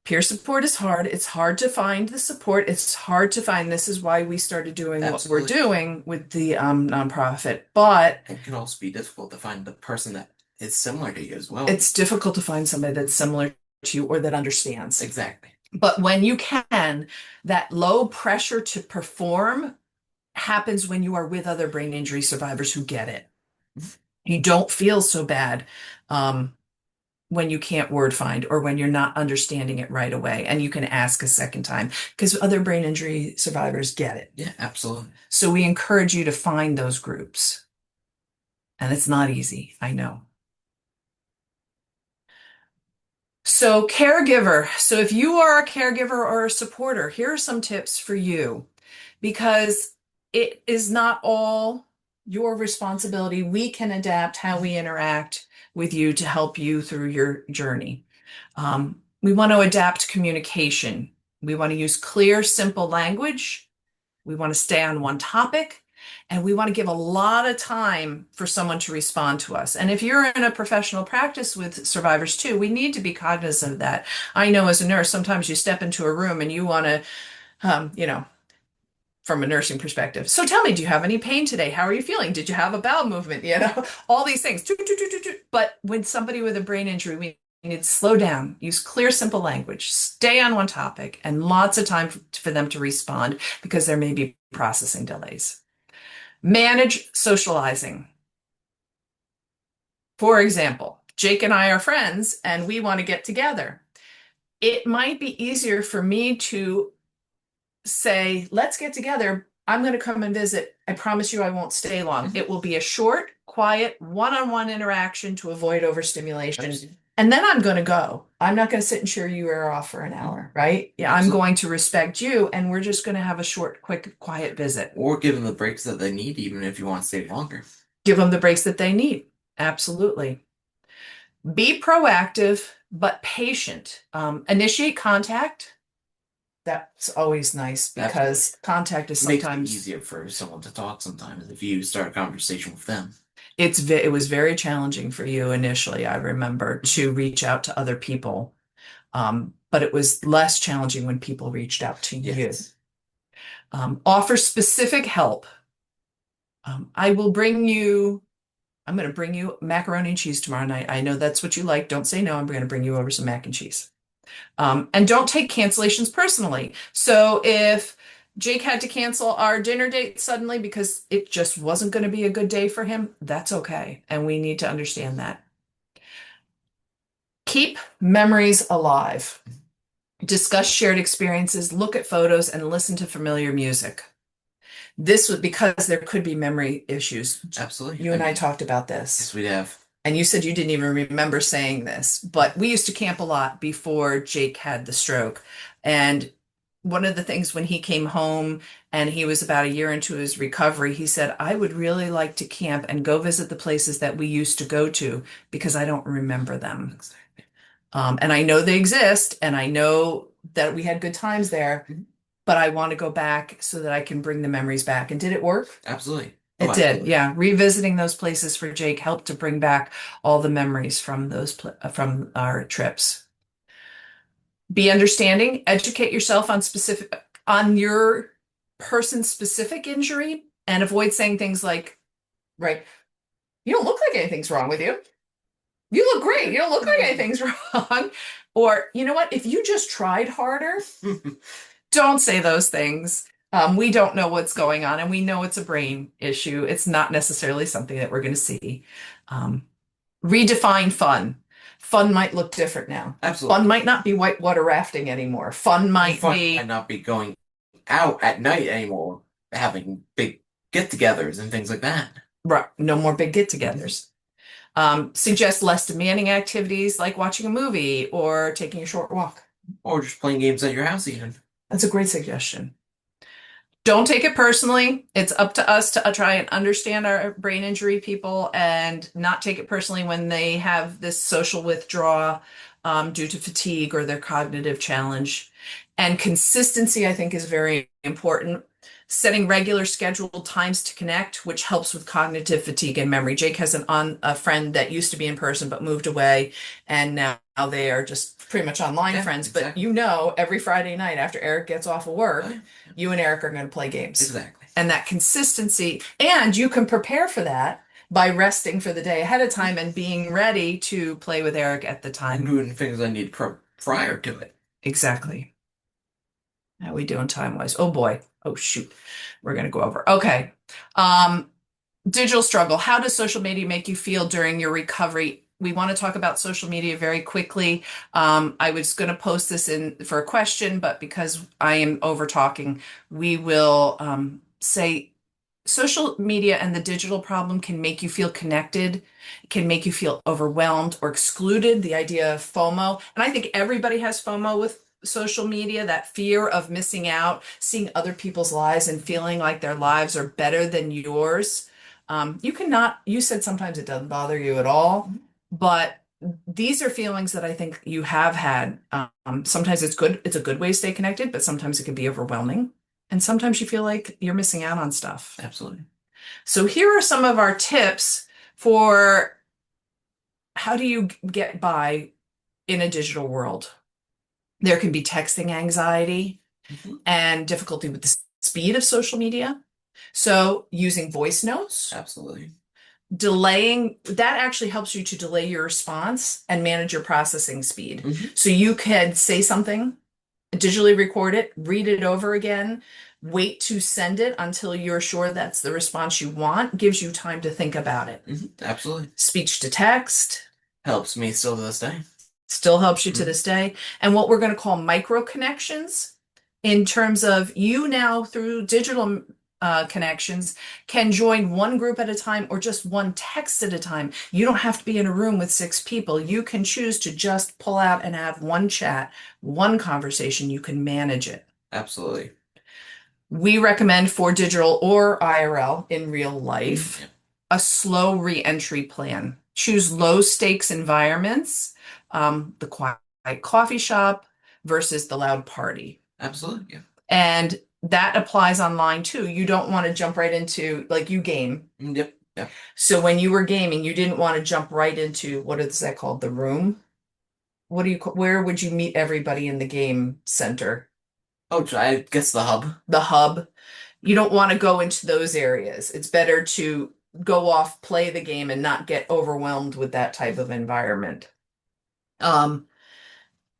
Speaker 2: Peer support is hard. It's hard to find the support. It's hard to find. This is why we started doing what we're
Speaker 3: Absolutely.
Speaker 2: doing with the nonprofit. But
Speaker 3: It can also be difficult to find the person that is similar to you as well.
Speaker 2: it's difficult to find somebody that's similar to you or that understands.
Speaker 3: Exactly.
Speaker 2: But when you can, that low pressure to perform happens when you are with other brain injury survivors who get it. You don't feel so bad when you can't word find or when you're not understanding it right away, and you can ask a second time because other brain injury survivors get it.
Speaker 3: Yeah, absolutely.
Speaker 2: So we encourage you to find those groups. And it's not easy, I know. So caregiver. So if you are a caregiver or a supporter, here are some tips for you, because it is not all your responsibility. We can adapt how we interact with you to help you through your journey. We want to adapt communication. We want to use clear, simple language. We want to stay on one topic. And we want to give a lot of time for someone to respond to us. And if you're in a professional practice with survivors too, we need to be cognizant of that. I know as a nurse, sometimes you step into a room and you want to, from a nursing perspective. So tell me, do you have any pain today? How are you feeling? Did you have a bowel movement? All these things. But when somebody with a brain injury, we need to slow down, use clear, simple language, stay on one topic, and lots of time for them to respond because there may be processing delays. Manage socializing. For example, Jake and I are friends and we want to get together. It might be easier for me to say, let's get together. I'm going to come and visit. I promise you I won't stay long. It will be a short, quiet, one-on-one interaction to avoid overstimulation. And then I'm going to go. I'm not going to sit and cheer your ear off for an hour, right? Yeah, I'm going to respect you, and we're just going to have a short, quick, quiet visit.
Speaker 3: Or give them the breaks that they need, even if you want to stay longer.
Speaker 2: Give them the breaks that they need. Absolutely. Be proactive, but patient. Initiate contact. That's always nice because contact is sometimes
Speaker 3: makes it easier for someone to talk sometimes if you start a conversation with them.
Speaker 2: It was very challenging for you initially, I remember, to reach out to other people. But it was less challenging when people reached out to you. Offer specific help. I'm going to bring you macaroni and cheese tomorrow night. I know that's what you like. Don't say no. I'm going to bring you over some mac and cheese. And don't take cancellations personally. So if Jake had to cancel our dinner date suddenly because it just wasn't going to be a good day for him, that's okay. And we need to understand that. Keep memories alive. Discuss shared experiences, look at photos, and listen to familiar music. This was because there could be memory issues.
Speaker 3: Absolutely.
Speaker 2: You and I talked about this.
Speaker 3: Yes, we have.
Speaker 2: And you said you didn't even remember saying this, but we used to camp a lot before Jake had the stroke. And one of the things when he came home and he was about a year into his recovery, he said, I would really like to camp and go visit the places that we used to go to because I don't remember them.
Speaker 3: Exactly.
Speaker 2: And I know they exist and I know that we had good times there, but I want to go back so that I can bring the memories back. And did it work?
Speaker 3: Absolutely.
Speaker 2: It did, yeah. Revisiting those places for Jake helped to bring back all the memories from from our trips. Be understanding, educate yourself on your person's specific injury, and avoid saying things like, right, you don't look like anything's wrong with you. You look great. You don't look like anything's wrong. Or, you know what, if you just tried harder, don't say those things. We don't know what's going on, and we know it's a brain issue. It's not necessarily something that we're going to see. Um, Redefine fun. Fun might look different now. Fun
Speaker 3: Absolutely.
Speaker 2: might not be whitewater rafting anymore. Fun
Speaker 3: And
Speaker 2: might
Speaker 3: fun might
Speaker 2: be
Speaker 3: not be going out at night anymore, having big get-togethers and things like that.
Speaker 2: right, no more big get-togethers. Suggest less demanding activities like watching a movie or taking a short walk.
Speaker 3: Or just playing games at your house even.
Speaker 2: That's a great suggestion. Don't take it personally. It's up to us to try and understand our brain injury people and not take it personally when they have this social withdrawal due to fatigue or their cognitive challenge. And consistency, I think, is very important. Setting regular scheduled times to connect, which helps with cognitive fatigue and memory. Jake has a friend that used to be in person but moved away, and now they are just pretty much online
Speaker 3: Yeah,
Speaker 2: friends. But
Speaker 3: exactly.
Speaker 2: every Friday night after Eric gets off of work,
Speaker 3: Oh, yeah.
Speaker 2: you and Eric are going to play games.
Speaker 3: Exactly.
Speaker 2: And that consistency, and you can prepare for that by resting for the day ahead of time and being ready to play with Eric at the
Speaker 3: And
Speaker 2: time.
Speaker 3: doing things I need prior to it.
Speaker 2: Exactly. How we doing time-wise? Oh boy. Oh shoot. We're going to go over. Okay. Um, Digital struggle. How does social media make you feel during your recovery? We want to talk about social media very quickly. I was going to post this in for a question, but because I am over talking, we will say social media and the digital problem can make you feel connected, can make you feel overwhelmed or excluded. The idea of FOMO, and I think everybody has FOMO with social media, that fear of missing out, seeing other people's lives and feeling like their lives are better than yours. You cannot, you said sometimes it doesn't bother you at all, but these are feelings that I think you have had. Sometimes it's a good way to stay connected, but sometimes it can be overwhelming. And sometimes you feel like you're missing out on stuff.
Speaker 3: Absolutely.
Speaker 2: So here are some of our tips for how do you get by in a digital world. There can be texting anxiety
Speaker 3: Mhm.
Speaker 2: and difficulty with the speed of social media. So using voice notes,
Speaker 3: Absolutely.
Speaker 2: delaying, that actually helps you to delay your response and manage your processing speed.
Speaker 3: Mhm.
Speaker 2: So you can say something, digitally record it, read it over again, wait to send it until you're sure that's the response you want, gives you time to think about it.
Speaker 3: Absolutely.
Speaker 2: Speech to text
Speaker 3: Helps me still to this day.
Speaker 2: still helps you to
Speaker 3: Mhm.
Speaker 2: this day. And what we're going to call micro connections in terms of you now through digital connections can join one group at a time or just one text at a time. You don't have to be in a room with 6 people. You can choose to just pull out and have one chat, one conversation. You can manage it.
Speaker 3: Absolutely.
Speaker 2: We recommend for digital or IRL in real life
Speaker 3: Yeah.
Speaker 2: a slow re-entry plan. Choose low stakes environments, the quiet coffee shop versus the loud party.
Speaker 3: Absolutely. Yeah.
Speaker 2: And that applies online too. You don't want to jump right into, like, you game.
Speaker 3: Yep. Yep.
Speaker 2: So when you were gaming, you didn't want to jump right into, what is that called? The room? Where would you meet everybody in the game center?
Speaker 3: Oh, I guess the hub.
Speaker 2: The hub. You don't want to go into those areas. It's better to go off, play the game, and not get overwhelmed with that type of environment. Um,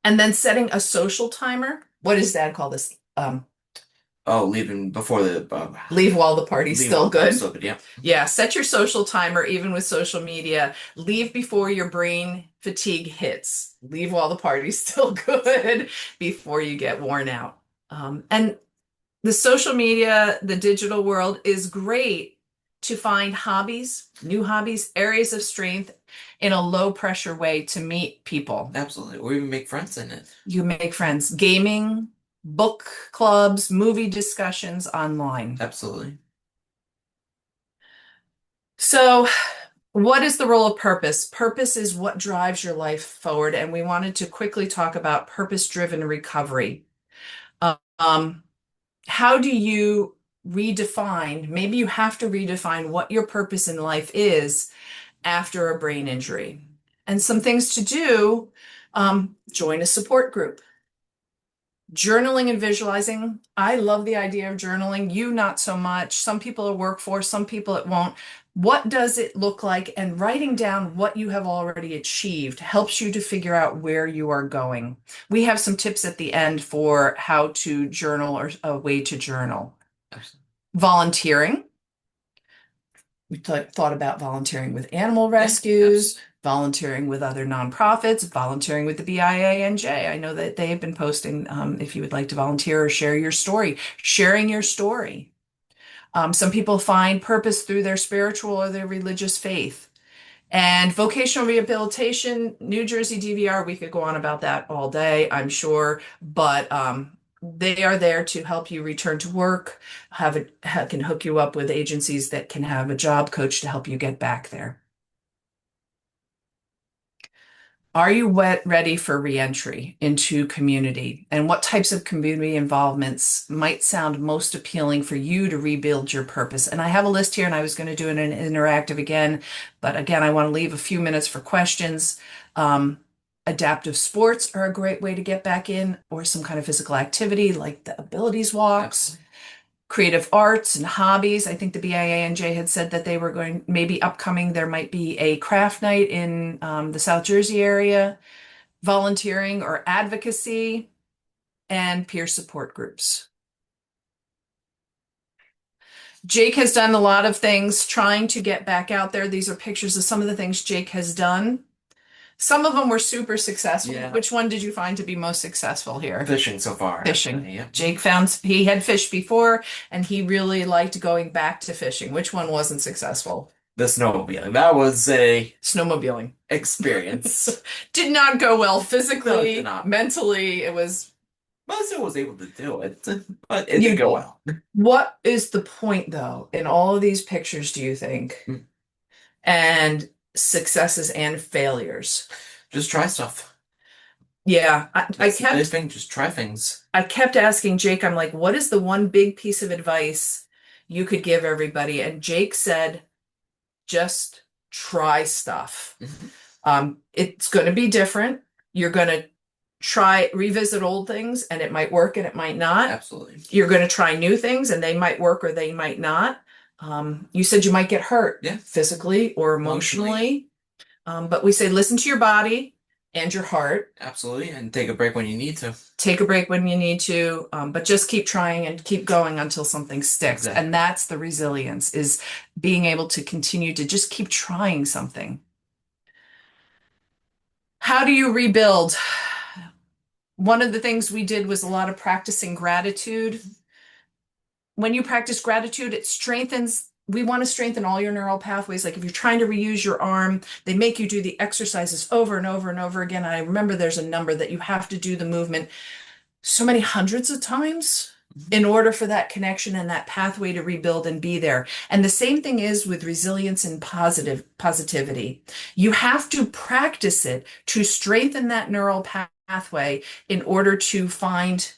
Speaker 2: and then setting a social timer. What does Dad call this?
Speaker 3: Oh, leaving before the
Speaker 2: Leave while the party's
Speaker 3: leaving
Speaker 2: still
Speaker 3: while the party's
Speaker 2: good.
Speaker 3: still good. Yeah.
Speaker 2: Yeah, set your social timer, even with social media. Leave before your brain fatigue hits. Leave while the party's still good before you get worn out. And the social media, the digital world is great to find hobbies, new hobbies, areas of strength in a low pressure way to meet people.
Speaker 3: Absolutely. Or even make friends in it.
Speaker 2: You make friends, gaming, book clubs, movie discussions online.
Speaker 3: Absolutely.
Speaker 2: So, what is the role of purpose? Purpose is what drives your life forward, and we wanted to quickly talk about purpose-driven recovery. Um, how do you redefine, maybe you have to redefine what your purpose in life is after a brain injury. And some things to do, join a support group. Journaling and visualizing. I love the idea of journaling. You not so much. Some people it work for, some people it won't. What does it look like? And writing down what you have already achieved helps you to figure out where you are going. We have some tips at the end for how to journal or a way to journal.
Speaker 3: Absolutely.
Speaker 2: Volunteering. We thought about volunteering with animal
Speaker 3: Yeah,
Speaker 2: rescues, volunteering with other nonprofits, volunteering with the BIANJ. I know that they have been posting if you would like to volunteer or share your story, sharing your story. Some people find purpose through their spiritual or their religious faith. And vocational rehabilitation, New Jersey DVR, we could go on about that all day, I'm sure, but they are there to help you return to work, can hook you up with agencies that can have a job coach to help you get back there. Are you ready for reentry into community? And what types of community involvements might sound most appealing for you to rebuild your purpose? And I have a list here, and I was going to do an interactive again, but again, I want to leave a few minutes for questions. Adaptive sports are a great way to get back in, or some kind of physical activity like the abilities walks.
Speaker 3: Absolutely.
Speaker 2: Creative arts and hobbies. I think the BIANJ had said that they were going, maybe upcoming, there might be a craft night in the South Jersey area, volunteering or advocacy, and peer support groups. Jake has done a lot of things trying to get back out there. These are pictures of some of the things Jake has done. Some of them were super successful.
Speaker 3: Yeah.
Speaker 2: Which one did you find to be most successful here?
Speaker 3: Fishing so far.
Speaker 2: Fishing.
Speaker 3: Yeah.
Speaker 2: Jake found he had fished before and he really liked going back to fishing. Which one wasn't successful?
Speaker 3: The snowmobiling. That was a
Speaker 2: Snowmobiling.
Speaker 3: experience.
Speaker 2: Did not go well
Speaker 3: No, it
Speaker 2: physically,
Speaker 3: did not.
Speaker 2: mentally. It was.
Speaker 3: Most of was able to do it, but it didn't go well.
Speaker 2: What is the point, though, in all of these pictures, do you think?
Speaker 3: Mm.
Speaker 2: And successes and failures.
Speaker 3: Just try stuff.
Speaker 2: Yeah, I
Speaker 3: That's the big
Speaker 2: kept
Speaker 3: thing. Just try things.
Speaker 2: I kept asking Jake, I'm like, what is the one big piece of advice you could give everybody? And Jake said, just try stuff. It's going to be different. You're going to revisit old things, and it might work and it might not.
Speaker 3: Absolutely.
Speaker 2: You're going to try new things, and they might work or they might not. You said you might get hurt,
Speaker 3: Yeah.
Speaker 2: physically or emotionally. But we say listen to your body and your heart.
Speaker 3: Absolutely. And take a break when you need to.
Speaker 2: Take a break when you need to, but just keep trying and keep going until something sticks.
Speaker 3: Exactly.
Speaker 2: And that's the resilience, is being able to continue to just keep trying something. How do you rebuild? One of the things we did was a lot of practicing gratitude. When you practice gratitude, it strengthens. We want to strengthen all your neural pathways. Like if you're trying to reuse your arm, they make you do the exercises over and over and over again. I remember there's a number that you have to do the movement so many hundreds of times in order for that connection and that pathway to rebuild and be there. And the same thing is with resilience and positivity. You have to practice it to strengthen that neural pathway in order to find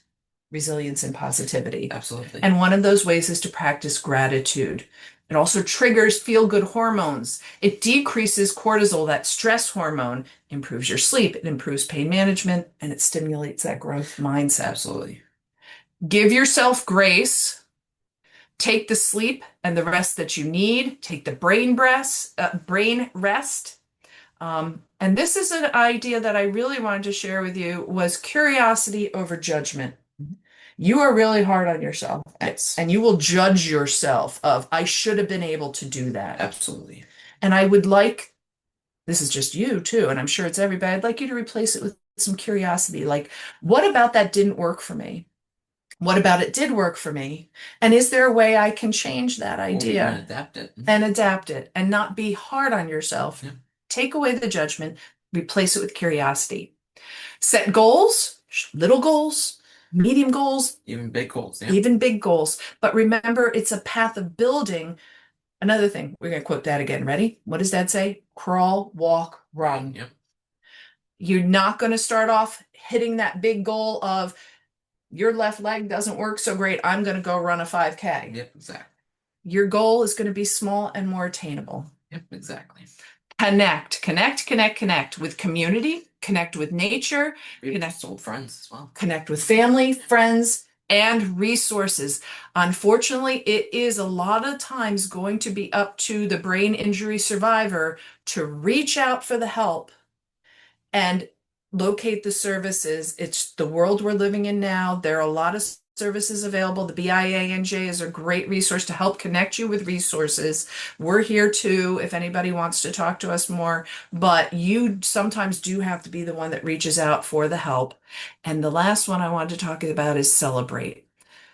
Speaker 2: resilience and positivity.
Speaker 3: Absolutely.
Speaker 2: And one of those ways is to practice gratitude. It also triggers feel-good hormones. It decreases cortisol, that stress hormone, improves your sleep, it improves pain management, and it stimulates that growth mindset.
Speaker 3: Absolutely.
Speaker 2: Give yourself grace. Take the sleep and the rest that you need. Take the brain rest. And this is an idea that I really wanted to share with you, was curiosity over judgment. You are really hard on yourself.
Speaker 3: Yes.
Speaker 2: And you will judge yourself of, I should have been able to do that.
Speaker 3: Absolutely.
Speaker 2: And I would like, this is just you too, and I'm sure it's everybody, I'd like you to replace it with some curiosity. Like, what about that didn't work for me? What about it did work for me? And is there a way I can change that idea?
Speaker 3: And adapt it.
Speaker 2: And adapt it and not be hard on yourself.
Speaker 3: Yeah.
Speaker 2: Take away the judgment, replace it with curiosity. Set goals, little goals, medium goals,
Speaker 3: Even big goals. Yeah.
Speaker 2: even big goals. But remember, it's a path of building. Another thing, we're going to quote that again. Ready? What does Dad say? Crawl, walk, run.
Speaker 3: Yep.
Speaker 2: You're not going to start off hitting that big goal of your left leg doesn't work so great, I'm going to go run a 5K.
Speaker 3: Yep, exactly.
Speaker 2: Your goal is going to be small and more attainable.
Speaker 3: Yep, exactly.
Speaker 2: Connect with community, connect with nature,
Speaker 3: Connect with old friends as well.
Speaker 2: connect with family, friends, and resources. Unfortunately, it is a lot of times going to be up to the brain injury survivor to reach out for the help. And locate the services. It's the world we're living in now. There are a lot of services available. The BIANJ is a great resource to help connect you with resources. We're here too if anybody wants to talk to us more, but you sometimes do have to be the one that reaches out for the help. And the last one I wanted to talk about is celebrate.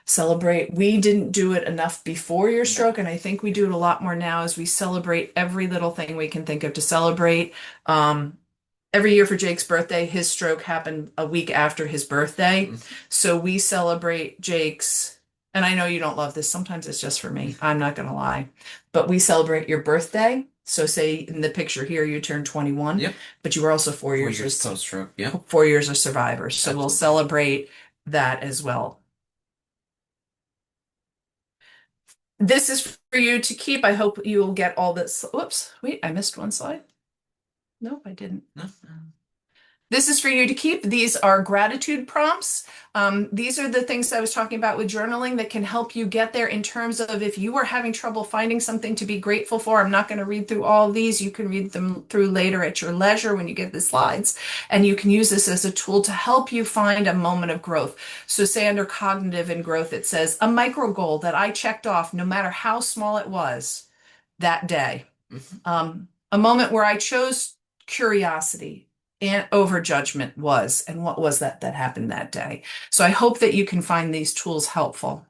Speaker 2: Celebrate. We didn't do it enough before your stroke, and I think we do it a lot more now as we celebrate every little thing we can think of to celebrate. Every year for Jake's birthday, his stroke happened a week after his birthday. So we celebrate Jake's, and I know you don't love this. Sometimes it's just for me. I'm not going to lie. But we celebrate your birthday. So say in the picture here, you turned 21,
Speaker 3: Yep.
Speaker 2: but you were also 4 years
Speaker 3: 4 years post-stroke. Yeah.
Speaker 2: 4 years a survivor. So we'll
Speaker 3: Absolutely.
Speaker 2: celebrate that as well. This is for you to keep. I hope you will get all this. Whoops, wait, I missed one slide. Nope, I didn't.
Speaker 3: No.
Speaker 2: This is for you to keep. These are gratitude prompts. These are the things I was talking about with journaling that can help you get there in terms of if you are having trouble finding something to be grateful for. I'm not going to read through all these. You can read them through later at your leisure when you get the slides. And you can use this as a tool to help you find a moment of growth. So say under cognitive and growth, it says a micro goal that I checked off no matter how small it was that day. A moment where I chose curiosity and over judgment was, and what was that happened that day. So I hope that you can find these tools helpful.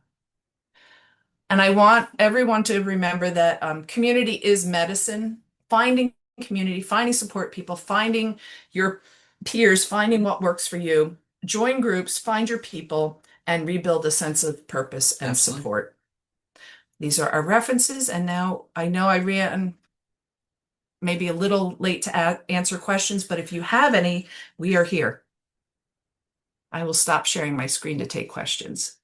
Speaker 2: And I want everyone to remember that community is medicine. Finding community, finding support people, finding your peers, finding what works for you. Join groups, find your people, and rebuild a sense of purpose and
Speaker 3: Absolutely.
Speaker 2: support. These are our references, and now I know I ran maybe a little late to answer questions, but if you have any, we are here. I will stop sharing my screen to take questions.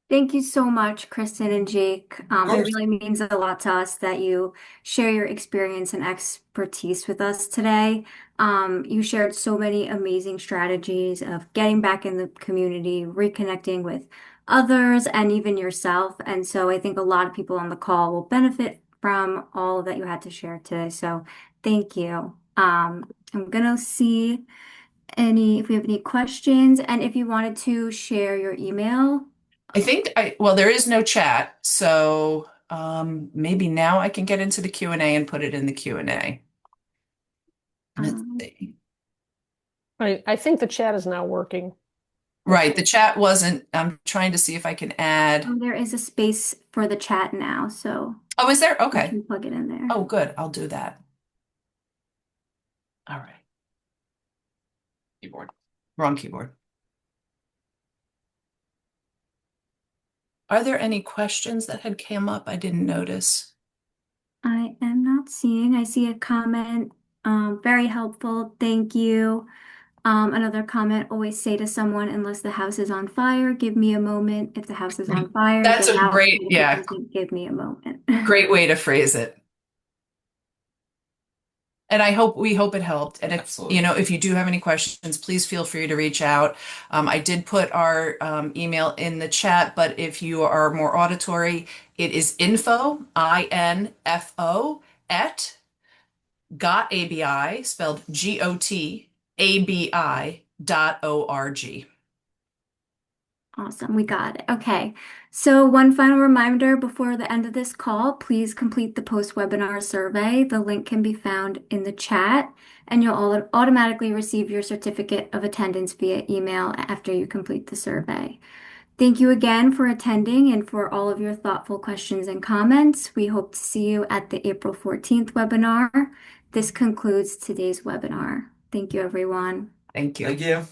Speaker 1: Thank you so much, Kristen and Jake. It
Speaker 3: course.
Speaker 1: really means a lot to us that you share your experience and expertise with us today. You shared so many amazing strategies of getting back in the community, reconnecting with others, and even yourself. And so I think a lot of people on the call will benefit from all that you had to share today. So thank you. I'm gonna see if we have any questions, and if you wanted to share your email.
Speaker 2: Well, there is no chat, so maybe now I can get into the Q&A and put it in the Q&A. Let's see.
Speaker 4: I think the chat is now working.
Speaker 2: Right, the chat wasn't. I'm trying to see if I can add.
Speaker 1: There is a space for the chat now, so
Speaker 2: Oh, is there?
Speaker 1: you
Speaker 2: Okay.
Speaker 1: can plug it in there.
Speaker 2: Oh, good. I'll do that. All right.
Speaker 3: Keyboard.
Speaker 2: Wrong keyboard. Are there any questions that had come up I didn't notice?
Speaker 1: I am not seeing. I see a comment. Very helpful. Thank you. Another comment, always say to someone, unless the house is on fire, give me a moment. If the house is on fire,
Speaker 2: That's
Speaker 1: get
Speaker 2: a
Speaker 1: out.
Speaker 2: great,
Speaker 1: And if
Speaker 2: yeah,
Speaker 1: it doesn't, give me a moment.
Speaker 2: great way to phrase it. And we hope it helped. And if,
Speaker 3: Absolutely.
Speaker 2: if you do have any questions, please feel free to reach out. I did put our email in the chat, but if you are more auditory, it is info, I-N-F-O, at gotabi, spelled GOTABI.org.
Speaker 1: Awesome, we got it. Okay, so one final reminder before the end of this call, please complete the post-webinar survey. The link can be found in the chat, and you'll automatically receive your certificate of attendance via email after you complete the survey. Thank you again for attending and for all of your thoughtful questions and comments. We hope to see you at the April 14th webinar. This concludes today's webinar. Thank you, everyone.
Speaker 2: Thank you.
Speaker 3: Thank you.